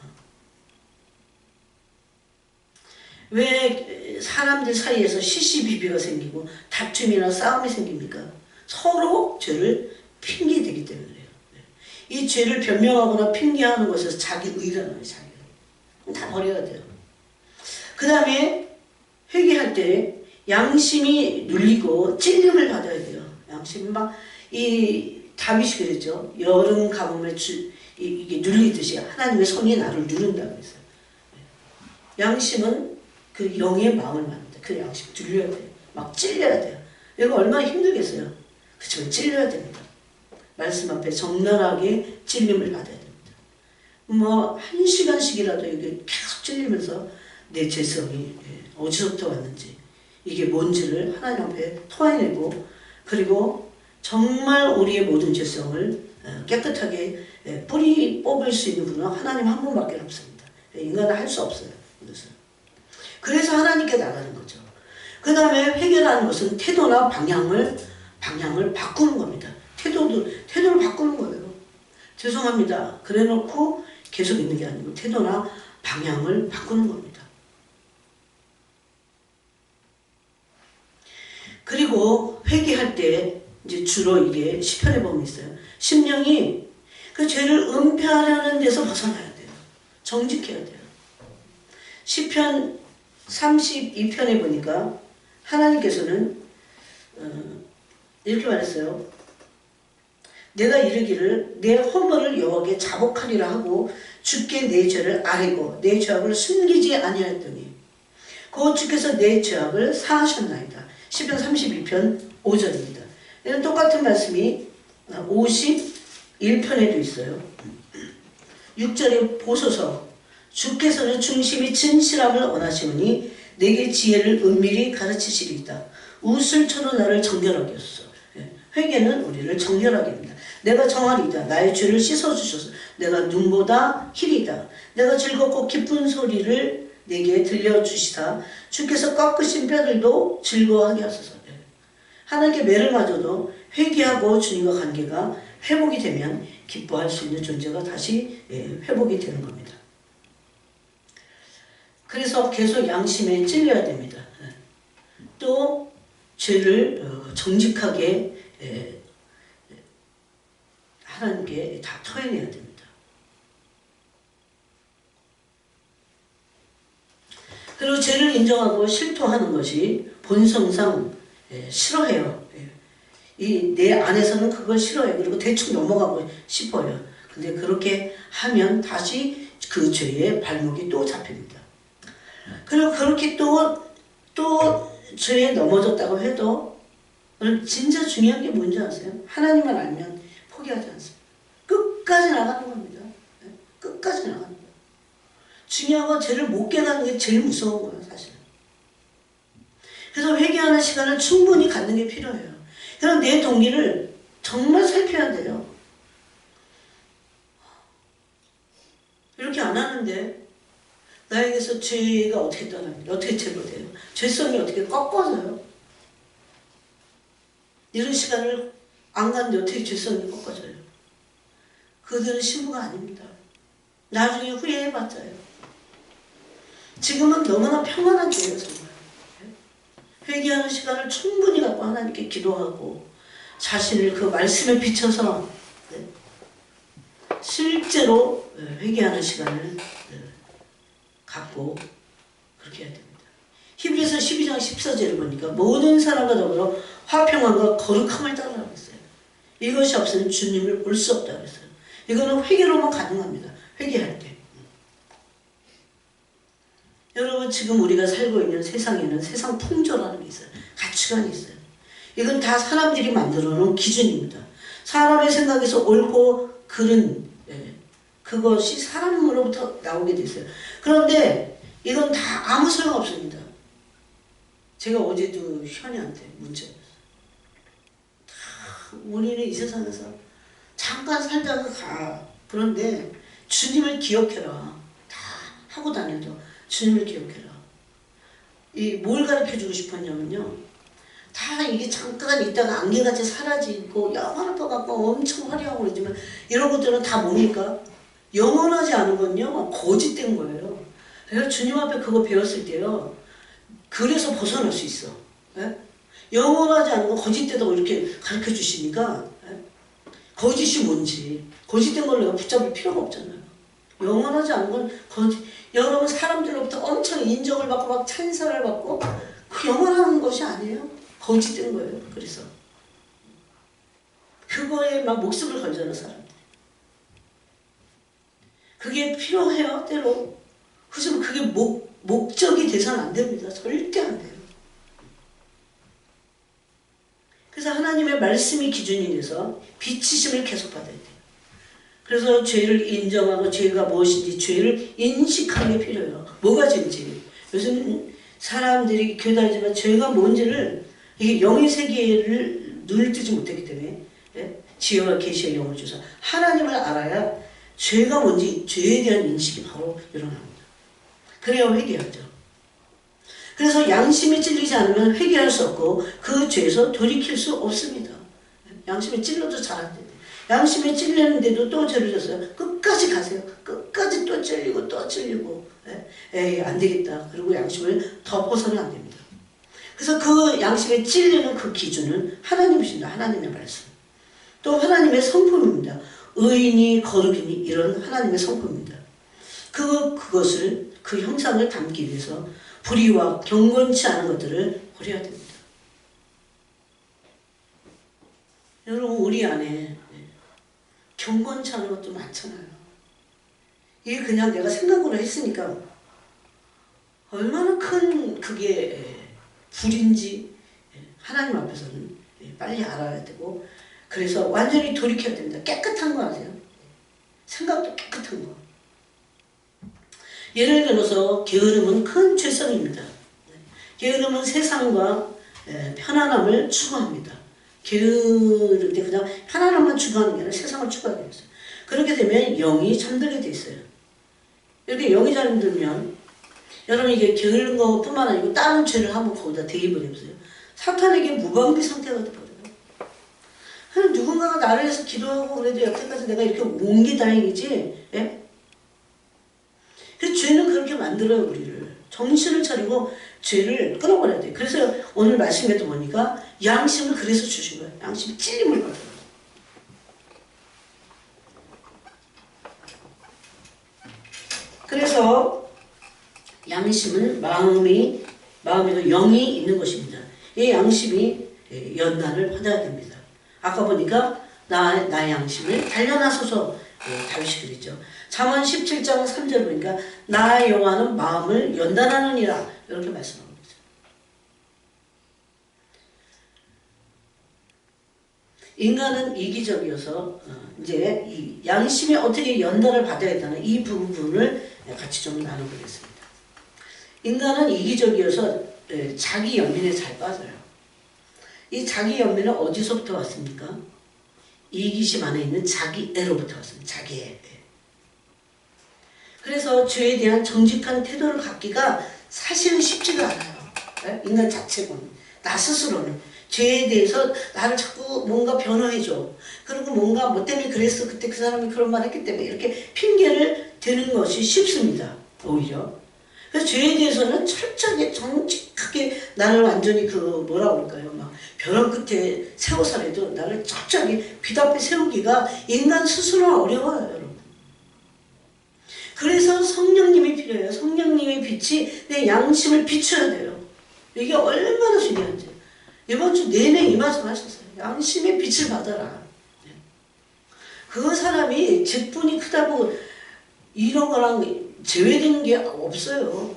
왜 사람들 사이에서 시시비비가 생기고 다툼이나 싸움이 생깁니까? 서로 죄를 핑계대기 때문에 그래요. 이 죄를 변명하거나 핑계하는 것에서 자기 의가 나요. 자기 의. 다 버려야 돼요. 그 다음에 회개할 때 양심이 눌리고 찔림을 받아야 돼요. 양심이 이 다윗이 그랬죠. 여름 가뭄에 이게 눌리듯이 하나님의 손이 나를 누른다고 했어요. 양심은 그 영의 마음을 만든다. 그 양심 눌려야 돼요. 막 찔려야 돼요. 이거 얼마나 힘들겠어요. 그렇지만 찔려야 됩니다. 말씀 앞에 적나라하게 찔림을 받아야 됩니다. 1시간씩이라도 이게 계속 찔리면서 내 죄성이 어디서부터 왔는지, 이게 뭔지를 하나님 앞에 토해내고, 그리고 정말 우리의 모든 죄성을 깨끗하게 뿌리 뽑을 수 있는 분은 하나님 한 분밖에 없습니다. 인간은 할 수 없어요. 그래서 하나님께 나가는 거죠. 그 다음에 회개라는 것은 태도나 방향을 바꾸는 겁니다. 태도를 바꾸는 거예요. 죄송합니다. 그래 놓고 계속 있는 게 아니고 태도나 방향을 바꾸는 겁니다. 그리고 회개할 때 이제 주로 이게 시편에 보면 있어요. 심령이 그 죄를 은폐하려는 데서 벗어나야 돼요. 정직해야 돼요. 시편 32편에 보니까 하나님께서는 이렇게 말했어요. 내가 이르기를 내 허물을 여호와께 자복하리라 하고 주께 내 죄를 아뢰고 내 죄악을 숨기지 아니하였더니 곧 주께서 내 죄악을 사하셨나이다. 시편 32편 5절입니다. 이런 똑같은 말씀이 51편에도 있어요. 6절에 보소서 주께서는 중심이 진실함을 원하시오니 내게 지혜를 은밀히 가르치시리이다. 우슬초로 나를 정결하게 하소서. 회개는 우리를 정결하게 합니다. 내가 정하리이다. 나의 죄를 씻어주소서. 내가 눈보다 희리다. 내가 즐겁고 기쁜 소리를 내게 들려주시다. 주께서 꺾으신 뼈들도 즐거워하게 하소서. 하나님께 매를 맞아도 회개하고 주님과 관계가 회복이 되면 기뻐할 수 있는 존재가 다시 회복이 되는 겁니다. 그래서 계속 양심에 찔려야 됩니다. 또 죄를 정직하게 하나님께 다 토해내야 됩니다. 그리고 죄를 인정하고 실토하는 것이 본성상 싫어해요. 이 내 안에서는 그걸 싫어해요. 그리고 대충 넘어가고 싶어요. 근데 그렇게 하면 다시 그 죄의 발목이 또 잡힙니다. 그리고 그렇게 또 죄에 넘어졌다고 해도 진짜 중요한 게 뭔지 아세요? 하나님만 알면 포기하지 않습니다. 끝까지 나가는 겁니다. 끝까지 나가는 거예요. 중요한 건 죄를 못 깨닫는 게 제일 무서운 거예요, 사실은. 그래서 회개하는 시간을 충분히 갖는 게 필요해요. 그럼 내 동기를 정말 살펴야 돼요. 이렇게 안 하는데 나에게서 죄가 어떻게 떠납니까? 어떻게 제거돼요? 죄성이 어떻게 꺾어져요? 이런 시간을 안 갔는데 어떻게 죄성이 꺾어져요? 그들은 신부가 아닙니다. 나중에 후회해봤자요. 지금은 너무나 평안한 죄예요, 정말. 회개하는 시간을 충분히 갖고 하나님께 기도하고 자신을 그 말씀에 비춰서 실제로 회개하는 시간을 갖고 그렇게 해야 됩니다. 히브리서 12장 14절을 보니까 모든 사람과 더불어 화평함과 거룩함을 따르라고 했어요. 이것이 없으면 주님을 볼 수 없다고 했어요. 이거는 회개로만 가능합니다. 회개할 때. 여러분 지금 우리가 살고 있는 세상에는 세상 풍조라는 게 있어요. 가치관이 있어요. 이건 다 사람들이 만들어 놓은 기준입니다. 사람의 생각에서 옳고 그른 그것이 사람으로부터 나오게 됐어요. 그런데 이건 다 아무 소용 없습니다. 제가 어제도 현이한테 문자였어요. 우리는 이 세상에서 잠깐 살다가 가. 그런데 주님을 기억해라. 다 하고 다녀도 주님을 기억해라. 뭘 가르쳐주고 싶었냐면요. 다 이게 잠깐 있다가 안개같이 사라지고 영원할 것 같고 엄청 화려하고 그러지만 이런 것들은 다 뭡니까? 영원하지 않은 건요. 거짓된 거예요. 그래서 주님 앞에 그거 배웠을 때요. 그래서 벗어날 수 있어. 예? 영원하지 않은 거 거짓되다고 이렇게 가르쳐 주시니까 예? 거짓이 뭔지 거짓된 걸 내가 붙잡을 필요가 없잖아요. 영원하지 않은 건 거짓. 여러분 사람들로부터 엄청 인정을 받고 막 찬사를 받고 그 영원한 것이 아니에요. 거짓된 거예요. 그래서 그거에 막 목숨을 걸잖아 사람들. 그게 필요해요 때로. 그래서 그게 목적이 돼서는 안 됩니다. 절대 안 돼요. 그래서 하나님의 말씀이 기준이 돼서 비치심을 계속 받아야 돼요. 그래서 죄를 인정하고 죄가 무엇인지 죄를 인식하는 게 필요해요. 뭐가 죄인지. 요즘 사람들이 교회 다니지만 죄가 뭔지를 이게 영의 세계를 눈을 뜨지 못했기 때문에 예? 지혜와 계시의 영을 주사 하나님을 알아야 죄가 뭔지 죄에 대한 인식이 바로 일어납니다. 그래야 회개하죠. 그래서 양심에 찔리지 않으면 회개할 수 없고 그 죄에서 돌이킬 수 없습니다. 양심에 찔러도 잘 안 돼요. 양심에 찔리는데도 또 죄를 졌어요. 끝까지 가세요. 끝까지 또 찔리고 또 찔리고 에이 안 되겠다. 그리고 양심을 덮어서는 안 됩니다. 그래서 그 양심에 찔리는 그 기준은 하나님이십니다. 하나님의 말씀. 또 하나님의 성품입니다. 의인이 거룩이니 이런 하나님의 성품입니다. 그것을 그 형상을 담기 위해서 불의와 경건치 않은 것들을 버려야 됩니다. 여러분 우리 안에 경건치 않은 것도 많잖아요. 이게 그냥 내가 생각으로 했으니까 얼마나 큰 그게 불인지 하나님 앞에서는 빨리 알아야 되고 그래서 완전히 돌이켜야 됩니다. 깨끗한 거 아세요? 생각도 깨끗한 거. 예를 들어서 게으름은 큰 죄성입니다. 게으름은 세상과 편안함을 추구합니다. 게으른데 그냥 편안함만 추구하는 게 아니라 세상을 추구하게 됐어요. 그렇게 되면 영이 잠들게 돼 있어요. 이렇게 영이 잠들면 여러분 이게 게으른 것뿐만 아니고 다른 죄를 한번 거기다 대입을 해보세요. 사탄에게 무방비 상태가 돼버려요. 누군가가 나를 위해서 기도하고 그래도 여태까지 내가 이렇게 온 게 다행이지. 예? 그 죄는 그렇게 만들어요 우리를. 정신을 차리고 죄를 끊어버려야 돼요. 그래서 오늘 말씀에도 보니까 양심을 그래서 주신 거예요. 양심이 찔림을 받아요. 그래서 양심은 마음에도 영이 있는 것입니다. 이 양심이 연단을 받아야 됩니다. 아까 보니까 나 양심을 단련하소서 다윗이 그랬죠. 잠언 17장 3절 보니까 나 여호와는 마음을 연단하느니라 이렇게 말씀하고 있어요. 인간은 이기적이어서 이제 이 양심이 어떻게 연단을 받아야 했다는 이 부분을 같이 좀 나눠보겠습니다. 인간은 이기적이어서 자기 연민에 잘 빠져요. 이 자기 연민은 어디서부터 왔습니까? 이기심 안에 있는 자기애로부터 왔습니다. 자기애. 그래서 죄에 대한 정직한 태도를 갖기가 사실은 쉽지가 않아요. 인간 자체는. 나 스스로는. 죄에 대해서 나를 자꾸 뭔가 변호해줘. 그리고 뭔가 뭐 때문에 그랬어. 그때 그 사람이 그런 말 했기 때문에 이렇게 핑계를 대는 것이 쉽습니다. 오히려. 그래서 죄에 대해서는 철저하게 정직하게 나를 완전히 뭐라고 할까요? 막 벼랑 끝에 세워서라도 나를 철저하게 빛 앞에 세우기가 인간 스스로는 어려워요, 여러분. 그래서 성령님이 필요해요. 성령님의 빛이 내 양심을 비춰야 돼요. 이게 얼마나 중요한지. 이번 주 내내 이 말씀 하셨어요. 양심의 빛을 받아라. 그 사람이 직분이 크다고 이런 거랑 제외되는 게 없어요.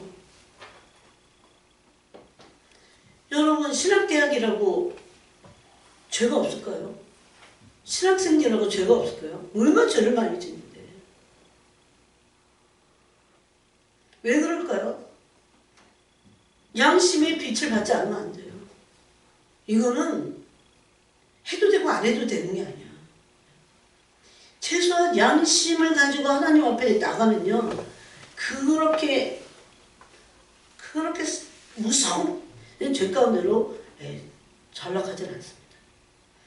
여러분 신학대학이라고 죄가 없을까요? 신학생이라고 죄가 없을까요? 얼마나 죄를 많이 짓는데. 왜 그럴까요? 양심의 빛을 받지 않으면 안 돼요. 이거는 해도 되고 안 해도 되는 게 아니야. 최소한 양심을 가지고 하나님 앞에 나가면요, 그렇게 무서운 죄 가운데로 전락하지 않습니다.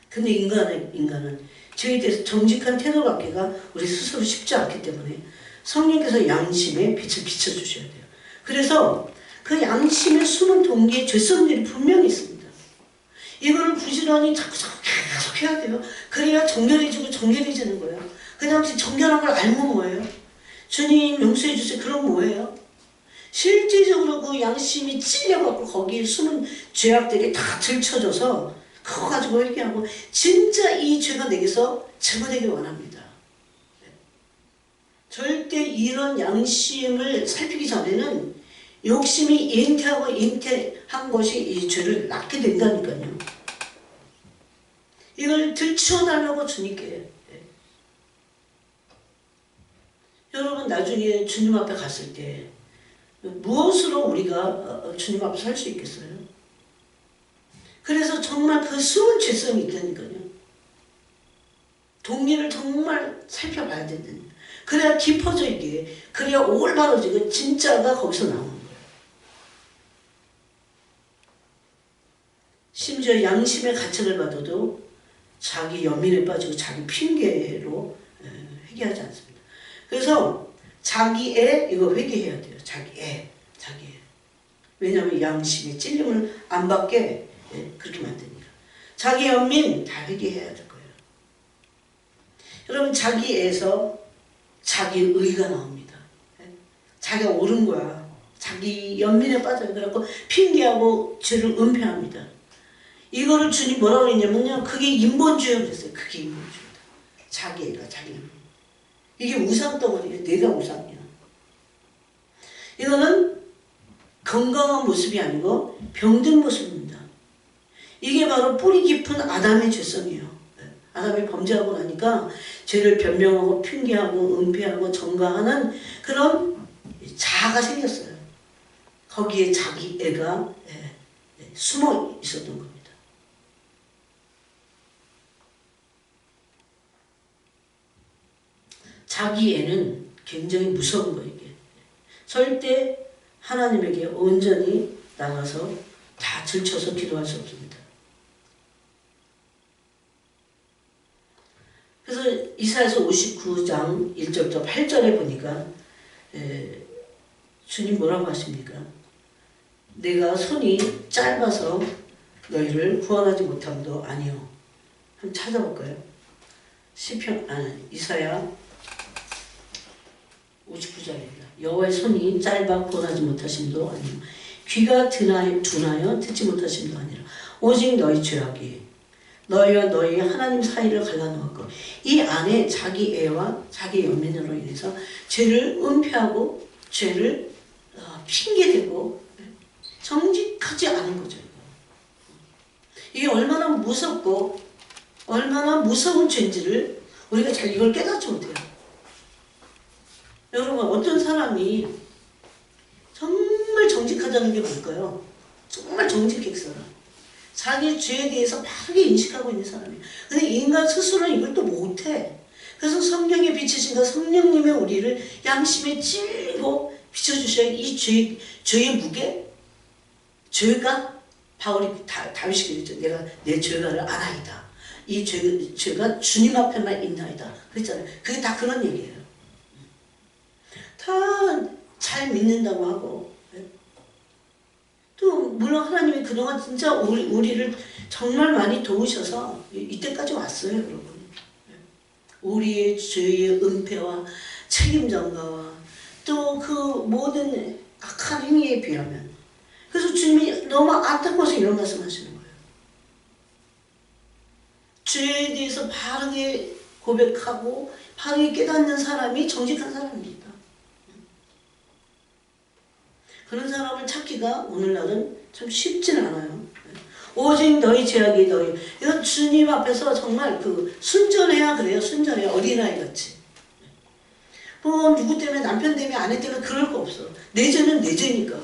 근데 인간은 죄에 대해서 정직한 태도 갖기가 우리 스스로 쉽지 않기 때문에 성령께서 양심에 빛을 비춰주셔야 돼요. 그래서 그 양심에 숨은 동기에 죄성들이 분명히 있습니다. 이거를 부지런히 자꾸 계속 해야 돼요. 그래야 정결해지는 거예요. 그냥 정결한 걸 알면 뭐예요? 주님 용서해 주세요. 그럼 뭐예요? 실질적으로 그 양심이 찔려갖고 거기에 숨은 죄악들이 다 들춰져서 그거 가지고 회개하고 진짜 이 죄가 내게서 제거되길 원합니다. 절대 이런 양심을 살피기 전에는 욕심이 잉태한 것이 이 죄를 낳게 된다니까요. 이걸 들추어달라고 주님께. 여러분 나중에 주님 앞에 갔을 때 무엇으로 우리가 주님 앞에 살 수 있겠어요? 그래서 정말 그 숨은 죄성이 있다니까요. 동리를 정말 살펴봐야 된다니까. 그래야 깊어져 있게, 그래야 올바로지고 진짜가 거기서 나오는 거예요. 심지어 양심의 가책을 받아도 자기 연민에 빠지고 자기 핑계로 회개하지 않습니다. 그래서 자기 애 이거 회개해야 돼요. 자기 애. 왜냐하면 양심의 찔림을 안 받게 그렇게 만드니까. 자기 연민 다 회개해야 될 거예요. 여러분 자기 애에서 자기 의가 나옵니다. 자기가 옳은 거야. 자기 연민에 빠져요. 그래갖고 핑계하고 죄를 은폐합니다. 이거를 주님 뭐라고 했냐면요. 그게 인본주의라고 그랬어요. 그게 인본주의다. 자기 애가 자기 연민. 이게 우상덩어리예요. 내가 우상이야. 이거는 건강한 모습이 아니고 병든 모습입니다. 이게 바로 뿌리 깊은 아담의 죄성이에요. 아담이 범죄하고 나니까 죄를 변명하고 핑계하고 은폐하고 전가하는 그런 자아가 생겼어요. 거기에 자기 애가 숨어 있었던 겁니다. 자기 애는 굉장히 무서운 거예요. 이게. 절대 하나님에게 온전히 나가서 다 들춰서 기도할 수 없습니다. 그래서 이사야서 59장 1절부터 8절에 보니까 주님 뭐라고 하십니까? 내가 손이 짧아서 너희를 구원하지 못함도 아니요. 한번 찾아볼까요? 이사야 59절입니다. 여호와의 손이 짧아 구원하지 못하심도 아니요. 귀가 둔하여 듣지 못하심도 아니라 오직 너희 죄악이 너희와 너희 하나님 사이를 갈라놓았고 이 안에 자기 애와 자기 연민으로 인해서 죄를 은폐하고 죄를 핑계대고 정직하지 않은 거죠. 이게 얼마나 무섭고 얼마나 무서운 죄인지를 우리가 잘 이걸 깨닫지 못해요. 여러분 어떤 사람이 정말 정직하다는 게 뭘까요? 정말 정직했어요. 자기 죄에 대해서 바르게 인식하고 있는 사람이에요. 근데 인간 스스로는 이걸 또 못해. 그래서 성령의 빛이신가 성령님의 우리를 양심에 찔고 비춰주셔야 이 죄의 무게? 죄가 다윗이 그랬죠. 내가 내 죄가를 아나이다. 이 죄가 주님 앞에만 있나이다. 그랬잖아요. 그게 다 그런 얘기예요. 다 잘 믿는다고 하고 또 물론 하나님이 그동안 진짜 우리를 정말 많이 도우셔서 이때까지 왔어요. 여러분. 우리의 죄의 은폐와 책임 전가와 또 그 모든 악한 행위에 비하면 그래서 주님이 너무 안타까워서 이런 말씀 하시는 거예요. 죄에 대해서 바르게 고백하고 바르게 깨닫는 사람이 정직한 사람입니다. 그런 사람을 찾기가 오늘날은 참 쉽지는 않아요. 오직 너희 죄악이 너희. 이건 주님 앞에서 정말 순전해야 그래요. 순전해야 어린아이 같이. 뭐 누구 때문에 남편 때문에 아내 때문에 그럴 거 없어. 내 죄는 내 죄니까.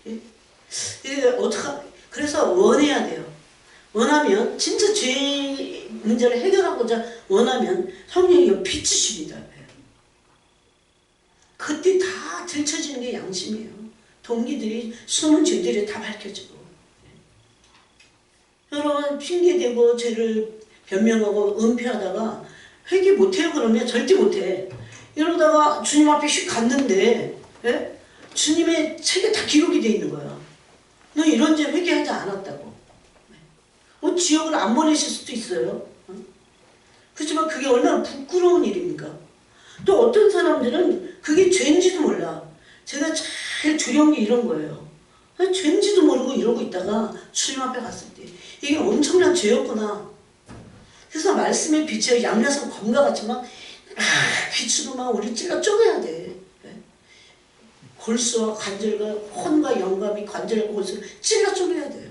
이게 그래서 원해야 돼요. 원하면 진짜 죄 문제를 해결하고자 원하면 성령이 비추십니다. 그때 다 들춰지는 게 양심이에요. 동기들이 숨은 죄들이 다 밝혀지고. 여러분 핑계대고 죄를 변명하고 은폐하다가 회개 못해요 그러면 절대 못해. 이러다가 주님 앞에 휙 갔는데 주님의 책에 다 기록이 돼 있는 거야. 너 이런 죄 회개하지 않았다고. 뭐 지옥을 안 보내실 수도 있어요. 그렇지만 그게 얼마나 부끄러운 일입니까? 또 어떤 사람들은 그게 죄인지도 몰라. 제가 제일 두려운 게 이런 거예요. 죄인지도 모르고 이러고 있다가 주님 앞에 갔을 때 이게 엄청난 죄였구나. 그래서 말씀의 빛에 양면성 검과 같이 막 비추고 막 우리 찔러 쪼개야 돼. 골수와 관절과 혼과 영감이 관절과 골수를 찔러 쪼개야 돼요.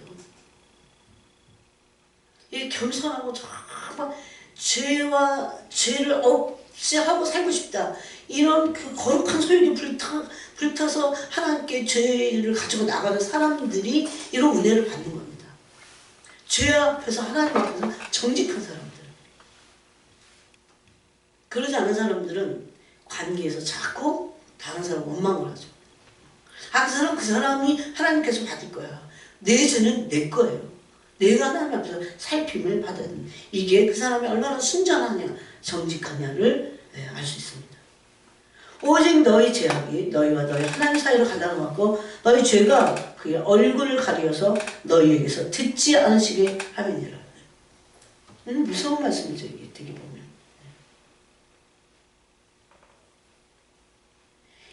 이 겸손하고 정말 죄를 없애하고 살고 싶다. 이런 그 거룩한 소욕이 불타서 하나님께 죄를 가지고 나가는 사람들이 이런 은혜를 받는 겁니다. 죄 앞에서 하나님 앞에서 정직한 사람들. 그러지 않은 사람들은 관계에서 자꾸 다른 사람 원망을 하죠. 그 사람이 하나님께서 받을 거야. 내 죄는 내 거예요. 내가 하나님 앞에서 살핌을 받은 이게 그 사람이 얼마나 순전하냐 정직하냐를 알 수 있습니다. 오직 너희 죄악이 너희와 너희 하나님 사이로 가다놓았고 너희 죄가 그의 얼굴을 가리어서 너희에게서 듣지 않으시게 하느니라. 무서운 말씀이죠. 이게 되게 보면.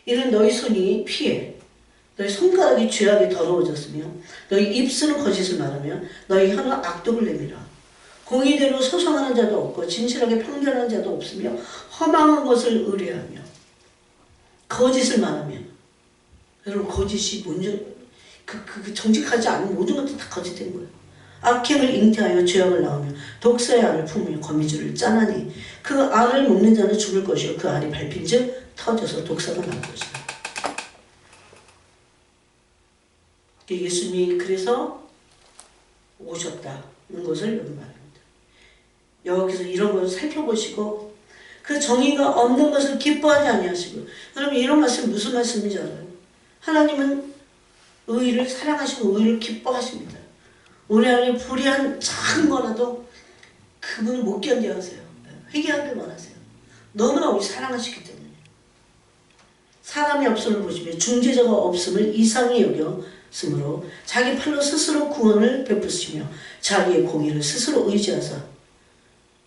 이는 너희 손이 피해 너희 손가락이 죄악에 더러워졌으며 너희 입술은 거짓을 말하며 너희 혀는 악독을 내밀어 공의대로 소송하는 자도 없고 진실하게 평결하는 자도 없으며 허망한 것을 의뢰하며 거짓을 말하며. 여러분 거짓이 뭔지 정직하지 않은 모든 것들이 다 거짓된 거예요. 악행을 잉태하여 죄악을 낳으며 독사의 알을 품으며 거미줄을 짜나니 그 알을 먹는 자는 죽을 것이요 그 알이 밟힌즉 터져서 독사가 날 것이다. 예수님이 그래서 오셨다는 것을 말합니다. 여기서 이런 것을 살펴보시고 그 정의가 없는 것을 기뻐하지 아니하시고. 여러분 이런 말씀 무슨 말씀인지 알아요? 하나님은 의를 사랑하시고 의를 기뻐하십니다. 우리 안에 불의한 작은 거라도 그분을 못 견뎌하세요. 회개하길 원하세요. 너무나 우리 사랑하시기 때문에. 사람이 없음을 보시며 중재자가 없음을 이상히 여겼으므로 자기 팔로 스스로 구원을 베푸시며 자기의 공의를 스스로 의지하사.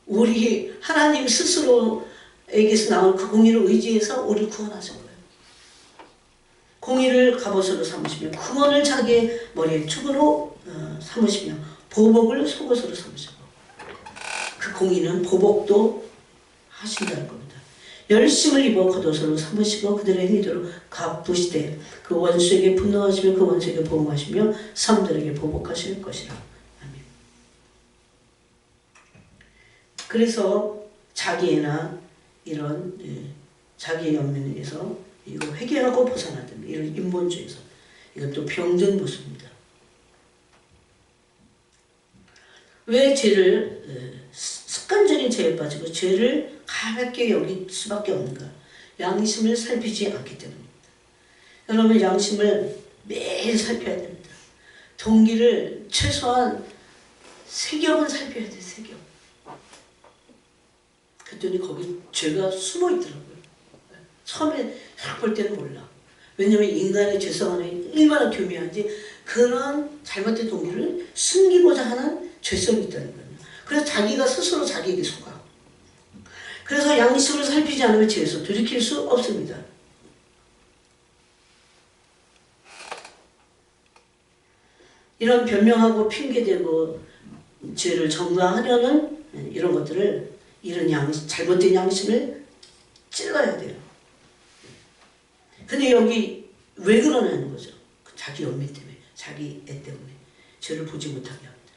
우리 하나님 스스로에게서 나온 그 공의를 의지해서 우리를 구원하신 거예요. 공의를 갑옷으로 삼으시며 구원을 자기의 머리에 축으로 삼으시며 보복을 속옷으로 삼으시고. 그 공의는 보복도 하신다는 겁니다. 열심을 입어 겉옷으로 삼으시고 그들의 행위대로 갚으시되 그 원수에게 분노하시며 그 원수에게 보응하시며 사람들에게 보복하실 것이라. 아멘. 그래서 자기애나 이런 자기의 연민에서 이거 회개하고 벗어나야 됩니다. 이런 인본주의에서. 이것도 병든 모습입니다. 왜 죄를 습관적인 죄에 빠지고 죄를 가볍게 여길 수밖에 없는가? 양심을 살피지 않기 때문입니다. 여러분 양심을 매일 살펴야 됩니다. 동기를 최소한 3겹은 살펴야 돼요. 3겹. 그랬더니 거기 죄가 숨어 있더라고요. 처음에 딱 볼 때는 몰라. 왜냐면 인간의 죄성 안에 얼마나 교묘한지 그런 잘못된 동기를 숨기고자 하는 죄성이 있다는 거예요. 그래서 자기가 스스로 자기에게 속아. 그래서 양심을 살피지 않으면 죄에서 돌이킬 수 없습니다. 이런 변명하고 핑계대고 죄를 정당하려는 이런 것들을 이런 잘못된 양심을 찔러야 돼요. 근데 여기 왜 그러냐는 거죠. 자기 연민 때문에, 자기 애 때문에 죄를 보지 못하게 합니다.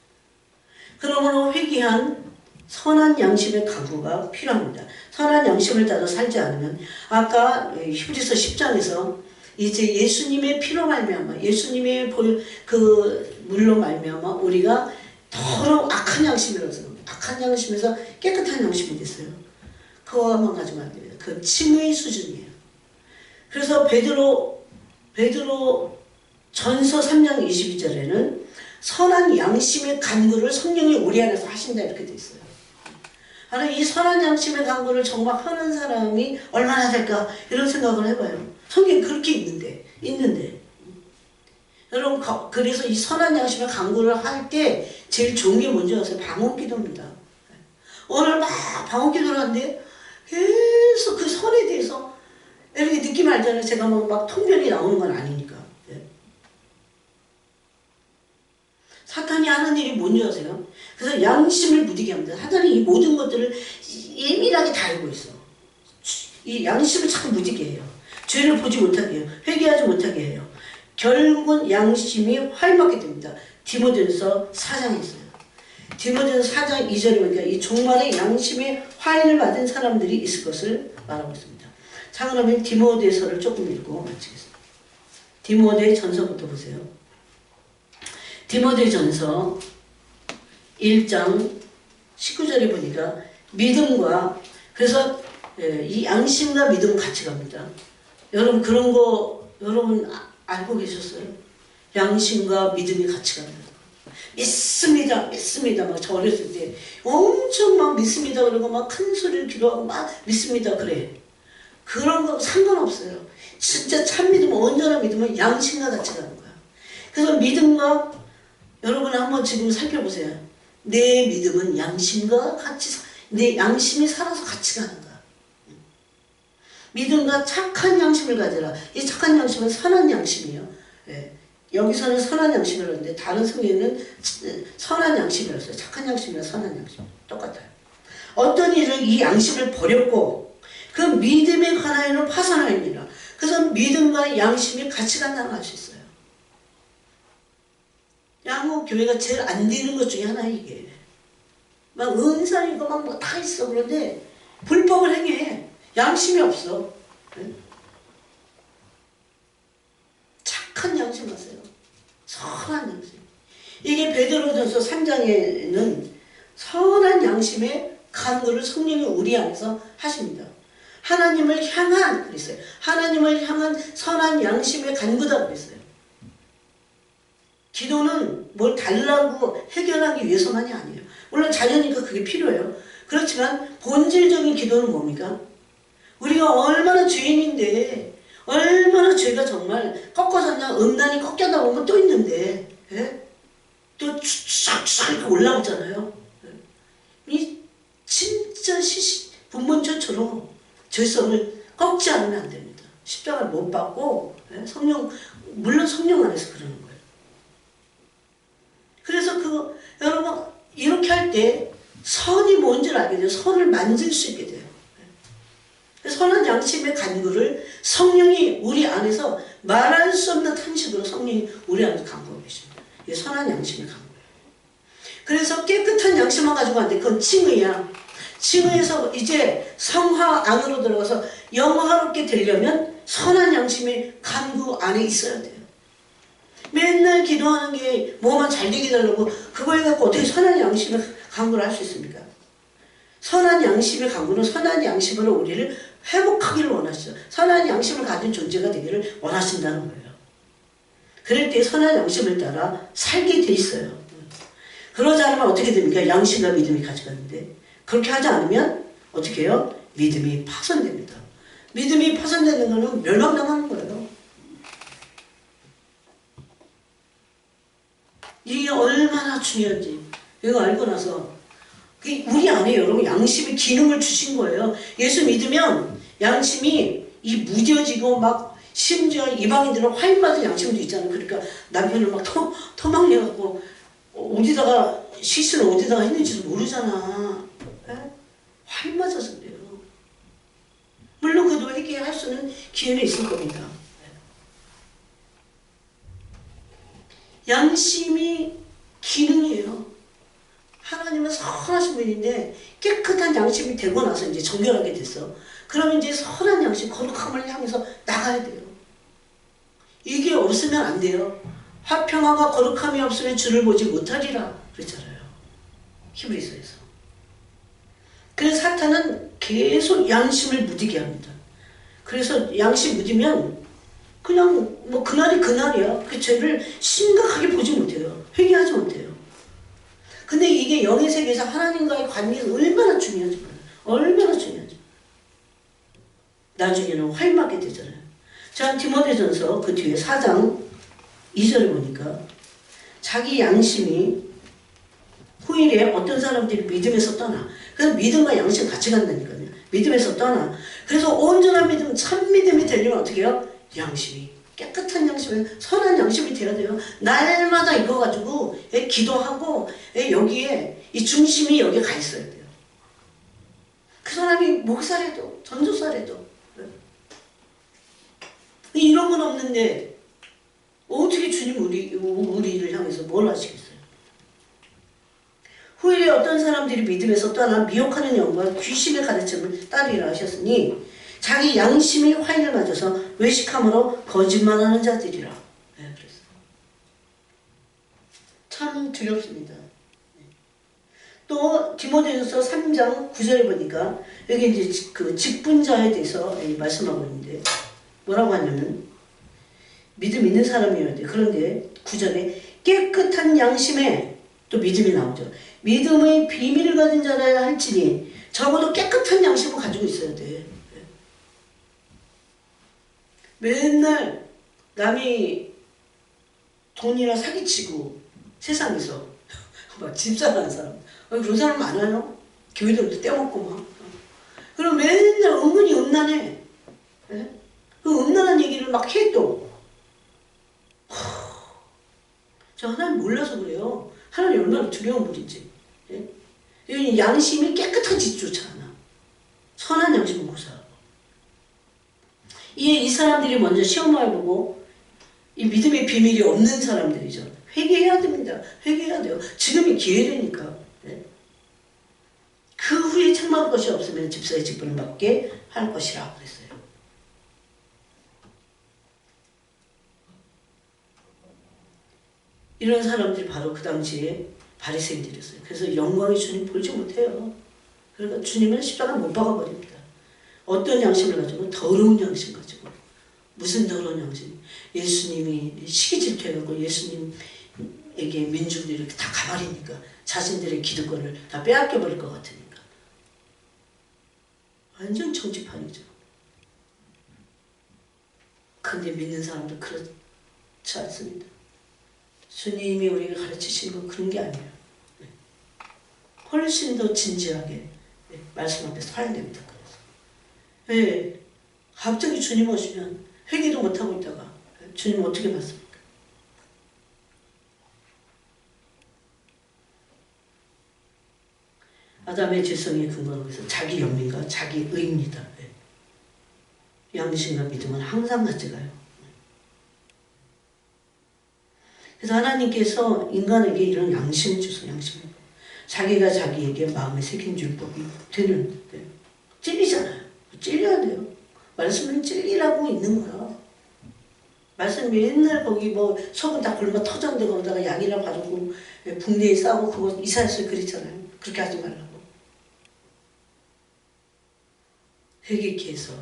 그러므로 회개한 선한 양심의 강구가 필요합니다. 선한 양심을 따라 살지 않으면 아까 히브리서 10장에서 이제 예수님의 피로 말미암아 예수님의 그 물로 말미암아 우리가 더러운 악한 양심이라서 악한 양심에서 깨끗한 양심이 됐어요. 그거만 가지고 안 됩니다. 그 칭의 수준이에요. 그래서 베드로 전서 3장 22절에는 선한 양심의 간구를 성령이 우리 안에서 하신다 이렇게 돼 있어요. 하나 이 선한 양심의 간구를 정말 하는 사람이 얼마나 될까 이런 생각을 해봐요. 성경이 그렇게 있는데 여러분 그래서 이 선한 양심의 간구를 할 때 제일 좋은 게 뭔지 아세요? 방언기도입니다. 오늘 막 방언기도를 하는데 계속 그 선에 대해서 이렇게 느낌 알잖아요. 제가 막 통변이 나오는 건 아니니까. 사탄이 하는 일이 뭔지 아세요? 그래서 양심을 무디게 합니다. 사탄이 이 모든 것들을 예민하게 다 알고 있어. 이 양심을 자꾸 무디게 해요. 죄를 보지 못하게 해요. 회개하지 못하게 해요. 결국은 양심이 활맞게 됩니다. 디모데전서 4장에 있어요. 디모데전서 4장 2절에 보니까 이 종말의 양심의 화인을 받은 사람들이 있을 것을 말하고 있습니다. 자, 그러면 디모데서를 조금 읽고 마치겠습니다. 디모데 전서부터 보세요. 디모데 전서 1장 19절에 보니까 믿음과 그래서 이 양심과 믿음은 같이 갑니다. 여러분 그런 거 여러분 알고 계셨어요? 양심과 믿음이 같이 갑니다. 믿습니다. 막 저 어렸을 때 엄청 막 믿습니다. 그러고 막 큰 소리를 기도하고 막 믿습니다. 그래. 그런 거 상관없어요. 진짜 참 믿음, 온전한 믿음은 양심과 같이 가는 거야. 그래서 믿음과 여러분 한번 지금 살펴보세요. 내 믿음은 양심과 같이 내 양심이 살아서 같이 가는 거야. 믿음과 착한 양심을 가져라. 이 착한 양심은 선한 양심이에요. 예. 여기서는 선한 양심이라고 하는데 다른 성경에는 선한 양심이라고 써요. 착한 양심이랑 선한 양심 똑같아요. 어떤 일을 이 양심을 버렸고 그 믿음에 관하여는 파산하입니다. 그래서 믿음과 양심이 같이 간다는 걸 알 수 있어요. 양호 교회가 제일 안 되는 것 중에 하나 이게. 막 은사이고 막 뭐 다 있어. 그런데 불법을 행해. 양심이 없어. 착한 양심 하세요. 선한 양심. 이게 베드로전서 3장에는 선한 양심의 간구를 성령이 우리 안에서 하십니다. 하나님을 향한 그랬어요. 하나님을 향한 선한 양심의 간구다 그랬어요. 기도는 뭘 달라고 해결하기 위해서만이 아니에요. 물론 자녀니까 그게 필요해요. 그렇지만 본질적인 기도는 뭡니까? 우리가 얼마나 죄인인데 얼마나 죄가 정말 꺾어졌냐 음란이 꺾였나 보면 또 있는데 또 쫙쫙 올라오잖아요. 이 진짜 분본처럼 죄성을 꺾지 않으면 안 됩니다. 십자가를 못 받고 물론 성령 안에서 그러는 거예요. 그래서 여러분 이렇게 할 때 선이 뭔지를 알게 돼요. 선을 만질 수 있게 돼요. 선한 양심의 간구를 성령이 우리 안에서 말할 수 없는 탄식으로 성령이 우리 안에서 간구하고 계십니다. 이게 선한 양심의 간구예요. 그래서 깨끗한 양심만 가지고 안 돼. 그건 칭의야. 칭의에서 이제 성화 안으로 들어가서 영화롭게 되려면 선한 양심의 간구 안에 있어야 돼요. 맨날 기도하는 게 뭐만 잘 되게 달라고 그걸 갖고 어떻게 선한 양심의 간구를 할 수 있습니까? 선한 양심의 간구는 선한 양심으로 우리를 회복하기를 원하시죠. 선한 양심을 가진 존재가 되기를 원하신다는 거예요. 그럴 때 선한 양심을 따라 살게 돼 있어요. 그러지 않으면 어떻게 됩니까? 양심과 믿음이 같이 가는데 그렇게 하지 않으면 어떻게 해요? 믿음이 파손됩니다. 믿음이 파손되는 것은 멸망당하는 거예요. 이게 얼마나 중요한지 이거 알고 나서 우리 안에 여러분 양심의 기능을 주신 거예요. 예수 믿으면 양심이 무뎌지고 막 심지어 이방인들은 화인맞은 양심도 있잖아요. 그러니까 남편을 막 토막내갖고 어디다가 시신을 어디다가 했는지도 모르잖아. 화인맞아서 그래요. 물론 그래도 회개할 수는 기회는 있을 겁니다. 양심이 기능이에요. 하나님은 선하신 분인데 깨끗한 양심이 되고 나서 이제 정결하게 됐어. 그러면 이제 선한 양심, 거룩함을 향해서 나가야 돼요. 이게 없으면 안 돼요. 화평함과 거룩함이 없으면 주를 보지 못하리라 그랬잖아요. 히브리서에서. 그래서 사탄은 계속 양심을 무디게 합니다. 그래서 양심 무디면 그냥 뭐 그날이 그날이야. 그 죄를 심각하게 보지 못해요. 회개하지 못해요. 근데 이게 영의 세계에서 하나님과의 관계가 얼마나 중요한지 몰라요. 얼마나 중요한지. 나중에는 활맞게 되잖아요. 자, 디모데전서 그 뒤에 4장 2절을 보니까 자기 양심이 후일에 어떤 사람들이 믿음에서 떠나. 그래서 믿음과 양심 같이 간다니까요. 믿음에서 떠나. 그래서 온전한 믿음, 참 믿음이 되려면 어떻게 해요? 양심이. 깨끗한 양심이, 선한 양심이 돼야 돼요. 날마다 이거 가지고 기도하고 여기에 이 중심이 여기에 가 있어야 돼요. 그 사람이 목사래도 전도사래도 이런 건 없는데 어떻게 주님 우리를 향해서 뭘 하시겠어요? 후일에 어떤 사람들이 믿음에서 떠나 미혹하는 영과 귀신의 가르침을 따르리라 하셨으니 자기 양심이 화인을 맞아서 외식함으로 거짓말하는 자들이라. 네, 그랬어요. 참 두렵습니다. 또 디모데전서 3장 9절에 보니까 여기 이제 그 직분자에 대해서 말씀하고 있는데 뭐라고 하냐면 믿음 있는 사람이어야 돼. 그런데 9절에 깨끗한 양심에 또 믿음이 나오죠. 믿음의 비밀을 가진 자라야 할지니 적어도 깨끗한 양심을 가지고 있어야 돼. 맨날 남이 돈이나 사기치고 세상에서 막 집사하는 사람 그런 사람 많아요. 교회들도 떼먹고 막. 그럼 맨날 은근히 음란해. 네? 그 음란한 얘기를 막 해도 저 하나님 몰라서 그래요. 하나님 얼마나 두려운 분인지. 네? 양심이 깨끗한 짓조차 않아. 선한 양심은 고사하고. 이 사람들이 먼저 시험을 해보고 이 믿음의 비밀이 없는 사람들이죠. 회개해야 됩니다. 회개해야 돼요. 지금이 기회되니까. 네? 그 후에 책망할 것이 없으면 집사의 직분을 맡게 할 것이라 그랬어요. 이런 사람들이 바로 그 당시에 바리새인들이었어요. 그래서 영광의 주님 보지 못해요. 그러니까 주님은 십자가 못 박아버립니다. 어떤 양심을 가지고? 더러운 양심 가지고. 무슨 더러운 양심? 예수님이 시기 질투해갖고 예수님에게 민중들이 이렇게 다 가버리니까 자신들의 기득권을 다 빼앗겨버릴 것 같으니까. 완전 정치판이죠. 근데 믿는 사람도 그렇지 않습니다. 주님이 우리에게 가르치신 건 그런 게 아니에요. 훨씬 더 진지하게 말씀 앞에 서야 됩니다. 왜? 갑자기 주님 오시면 회개도 못하고 있다가 주님 어떻게 받습니까? 아담의 죄성에 근거하고 있어 자기 연민과 자기 의입니다. 양심과 믿음은 항상 같이 가요. 그래서 하나님께서 인간에게 이런 양심을 주세요. 양심을. 자기가 자기에게 마음에 새긴 율법이 되는데 찔리잖아요. 찔려야 돼요. 말씀은 찔리라고 있는 거야. 말씀 맨날 거기 뭐 속은 다 굶어 터졌는데 거기다가 양이랑 가지고 붕대에 싸고 그거 이사야서 그랬잖아요. 그렇게 하지 말라고. 회개케 해서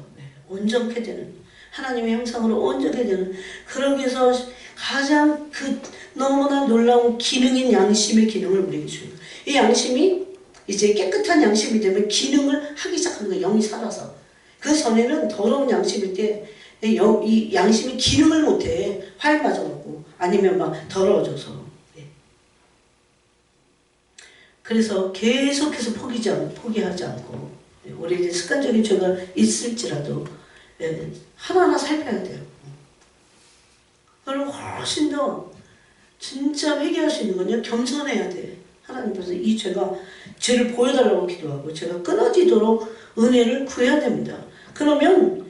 온전케 되는 하나님의 형상으로 온전케 되는 그러기 위해서 가장 그 너무나 놀라운 기능인 양심의 기능을 우리에게 주는 거예요. 이 양심이 이제 깨끗한 양심이 되면 기능을 하기 시작하는 거예요. 영이 살아서. 그 전에는 더러운 양심일 때 이 양심이 기능을 못해. 활 맞아갖고 아니면 막 더러워져서. 그래서 계속해서 포기하지 않고 오래된 습관적인 죄가 있을지라도 하나하나 살펴야 돼요. 그럼 훨씬 더 진짜 회개할 수 있는 건요. 겸손해야 돼. 하나님 앞에서 이 죄를 보여달라고 기도하고 제가 끊어지도록 은혜를 구해야 됩니다. 그러면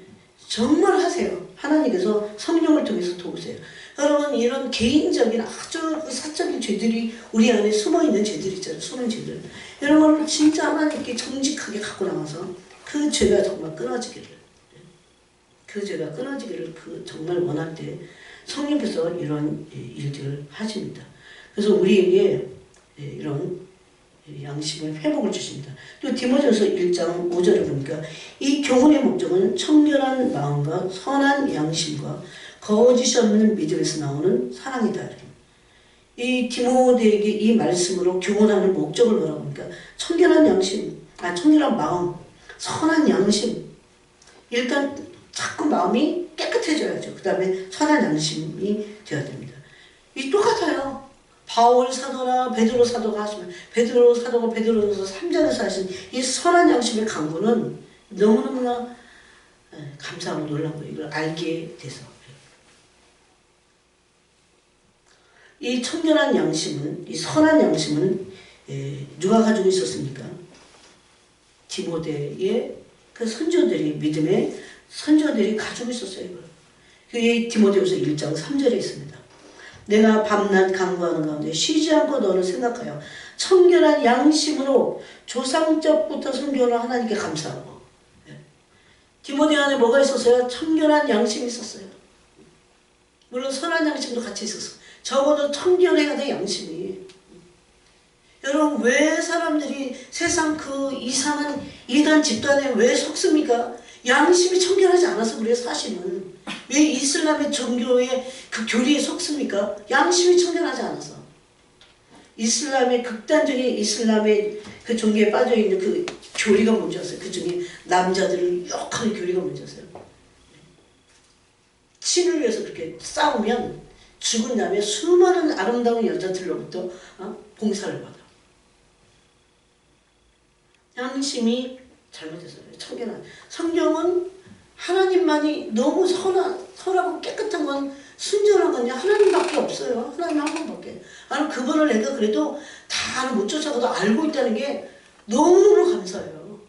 정말 하세요. 하나님께서 성령을 통해서 도우세요. 여러분 이런 개인적인 아주 사적인 죄들이 우리 안에 숨어있는 죄들 있잖아요. 숨은 죄들. 이런 걸 진짜 하나님께 정직하게 갖고 나와서 그 죄가 정말 끊어지기를 정말 원할 때 성령께서 이런 일들을 하십니다. 그래서 우리에게 이런 양심의 회복을 주십니다. 또 디모데후서 1장 5절에 보니까 이 교훈의 목적은 청결한 마음과 선한 양심과 거짓이 없는 믿음에서 나오는 사랑이다. 이 디모데에게 이 말씀으로 교훈하는 목적을 뭐라고 합니까? 청결한 양심, 청결한 마음, 선한 양심. 일단 자꾸 마음이 깨끗해져야죠. 그 다음에 선한 양심이 되어야 됩니다. 이 똑같아요. 바울 사도나 베드로 사도가 하시면 베드로 사도가 베드로서 3장에서 하신 이 선한 양심의 강구는 너무너무나 감사하고 놀란 거예요. 이걸 알게 돼서. 이 청결한 양심은, 이 선한 양심은 누가 가지고 있었습니까? 디모데의 그 선조들이, 믿음의 선조들이 가지고 있었어요. 이걸. 그게 디모데후서 1장 3절에 있습니다. 내가 밤낮 간구하는 가운데 쉬지 않고 너를 생각하여 청결한 양심으로 조상적부터 성교를 하나님께 감사하고. 디모데 안에 뭐가 있었어요? 청결한 양심이 있었어요. 물론 선한 양심도 같이 있었어요. 적어도 청결해야 돼, 양심이. 여러분, 왜 사람들이 세상 그 이상한 이단 집단에 왜 속습니까? 양심이 청결하지 않아서 그래요, 사실은. 왜 이슬람의 종교의 그 교리에 속습니까? 양심이 청결하지 않아서. 이슬람의 극단적인 이슬람의 그 종교에 빠져있는 그 교리가 뭔지 아세요? 그 중에 남자들을 욕하는 교리가 뭔지 아세요? 친을 위해서 그렇게 싸우면 죽은 다음에 수많은 아름다운 여자들로부터 봉사를 받아. 양심이 잘못해서 그래요. 청결한. 성경은 하나님만이 너무 선하고 깨끗한 건, 순전한 건요, 하나님밖에 없어요. 하나님 한 분밖에. 아니, 그분을 내가 그래도 다 못 쫓아가도 알고 있다는 게 너무너무 감사해요.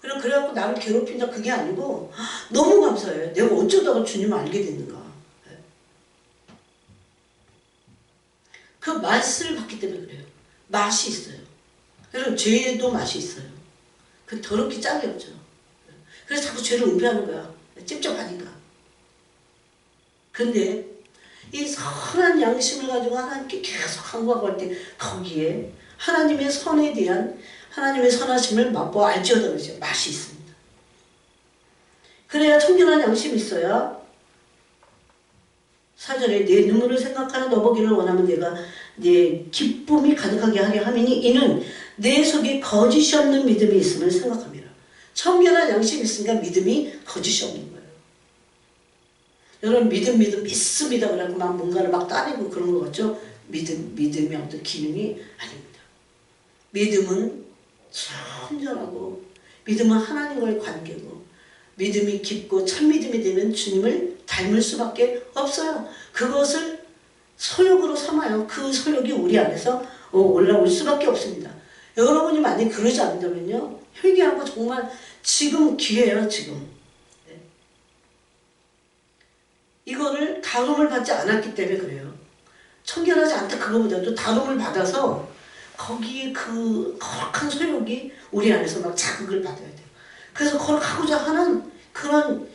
그래갖고 나를 괴롭힌다, 그게 아니고 너무 감사해요. 내가 어쩌다가 주님을 알게 됐는가. 그 맛을 봤기 때문에 그래요. 맛이 있어요. 여러분, 죄도 맛이 있어요. 그 더럽게 짝이 없죠. 그래서 자꾸 죄를 은폐하는 거야. 찝찝하니까. 근데 이 선한 양심을 가지고 하나님께 계속 간구하고 할 때 거기에 하나님의 선에 대한 하나님의 선하심을 맛보아 알지어다 그러죠. 맛이 있습니다. 그래야 청결한 양심이 있어야 4절에 내 눈물을 생각하는 너 보기를 원하면 내가 내 기쁨이 가득하게 하게 함이니 이는 내 속에 거짓이 없는 믿음이 있음을 생각합니다. 청결한 양심이 있으니까 믿음이 거짓이 없는 거예요. 여러분, 믿습니다. 그래갖고 막 뭔가를 막 따내고 그런 거 같죠? 믿음의 어떤 기능이 아닙니다. 믿음은 순전하고, 믿음은 하나님과의 관계고, 믿음이 깊고 참 믿음이 되면 주님을 닮을 수밖에 없어요. 그것을 소욕으로 삼아요. 그 소욕이 우리 안에서 올라올 수밖에 없습니다. 여러분이 만약에 그러지 않는다면요, 회개하고 정말 지금 기회예요, 지금. 네. 이거를 다름을 받지 않았기 때문에 그래요. 청결하지 않다 그거보다도 다름을 받아서 거기에 그 거룩한 소욕이 우리 안에서 막 자극을 받아야 돼요. 그래서 거룩하고자 하는 그런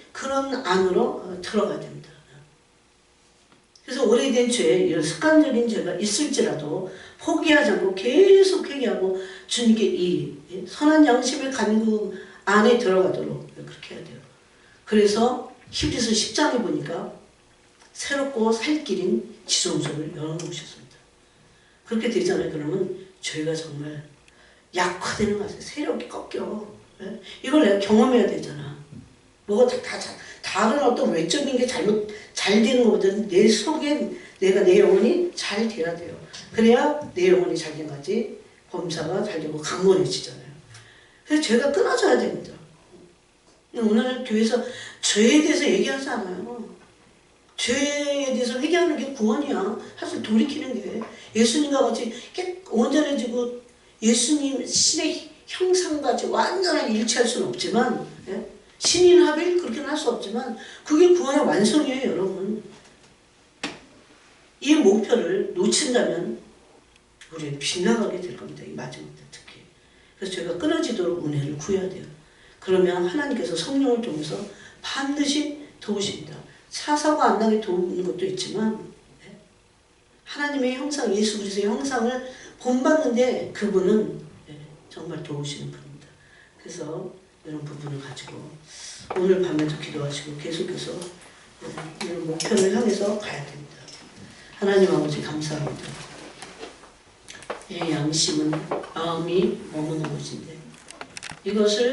안으로 들어가야 됩니다. 그래서 오래된 죄, 이런 습관적인 죄가 있을지라도 포기하지 않고 계속 회개하고 주님께 이 선한 양심의 간구 안에 들어가도록 그렇게 해야 돼요. 그래서 히브리서 10장에 보니까 새롭고 살 길인 지성소를 열어놓으셨습니다. 그렇게 되잖아요. 그러면 죄가 정말 약화되는 거 같아요. 세력이 꺾여. 이걸 내가 경험해야 되잖아. 뭐가 다른 어떤 외적인 게 잘 되는 것보다는 내 속에 내 영혼이 잘 돼야 돼요. 그래야 내 영혼이 잘 된 거지, 범사가 잘 되고 강건해지잖아요. 그래서 죄가 끊어져야 됩니다. 오늘 교회에서 죄에 대해서 얘기하지 않아요. 죄에 대해서 회개하는 게 구원이야. 사실 돌이키는 게 예수님과 같이 온전해지고 예수님 신의 형상같이 완전하게 일치할 수는 없지만, 신인 합일 그렇게는 할 수 없지만 그게 구원의 완성이에요, 여러분. 이 목표를 놓친다면 우리는 빗나가게 될 겁니다. 이 마지막 때 특히. 그래서 저희가 끊어지도록 은혜를 구해야 돼요. 그러면 하나님께서 성령을 통해서 반드시 도우십니다. 사사가 안 나게 도우는 것도 있지만 하나님의 형상, 예수 그리스도의 형상을 본받는데 그분은 정말 도우시는 분입니다. 그래서 이런 부분을 가지고 오늘 밤에도 기도하시고 계속해서 이런 목표를 향해서 가야 됩니다. 하나님 아버지 감사합니다. 양심은 마음이 머무는 곳인데 이것을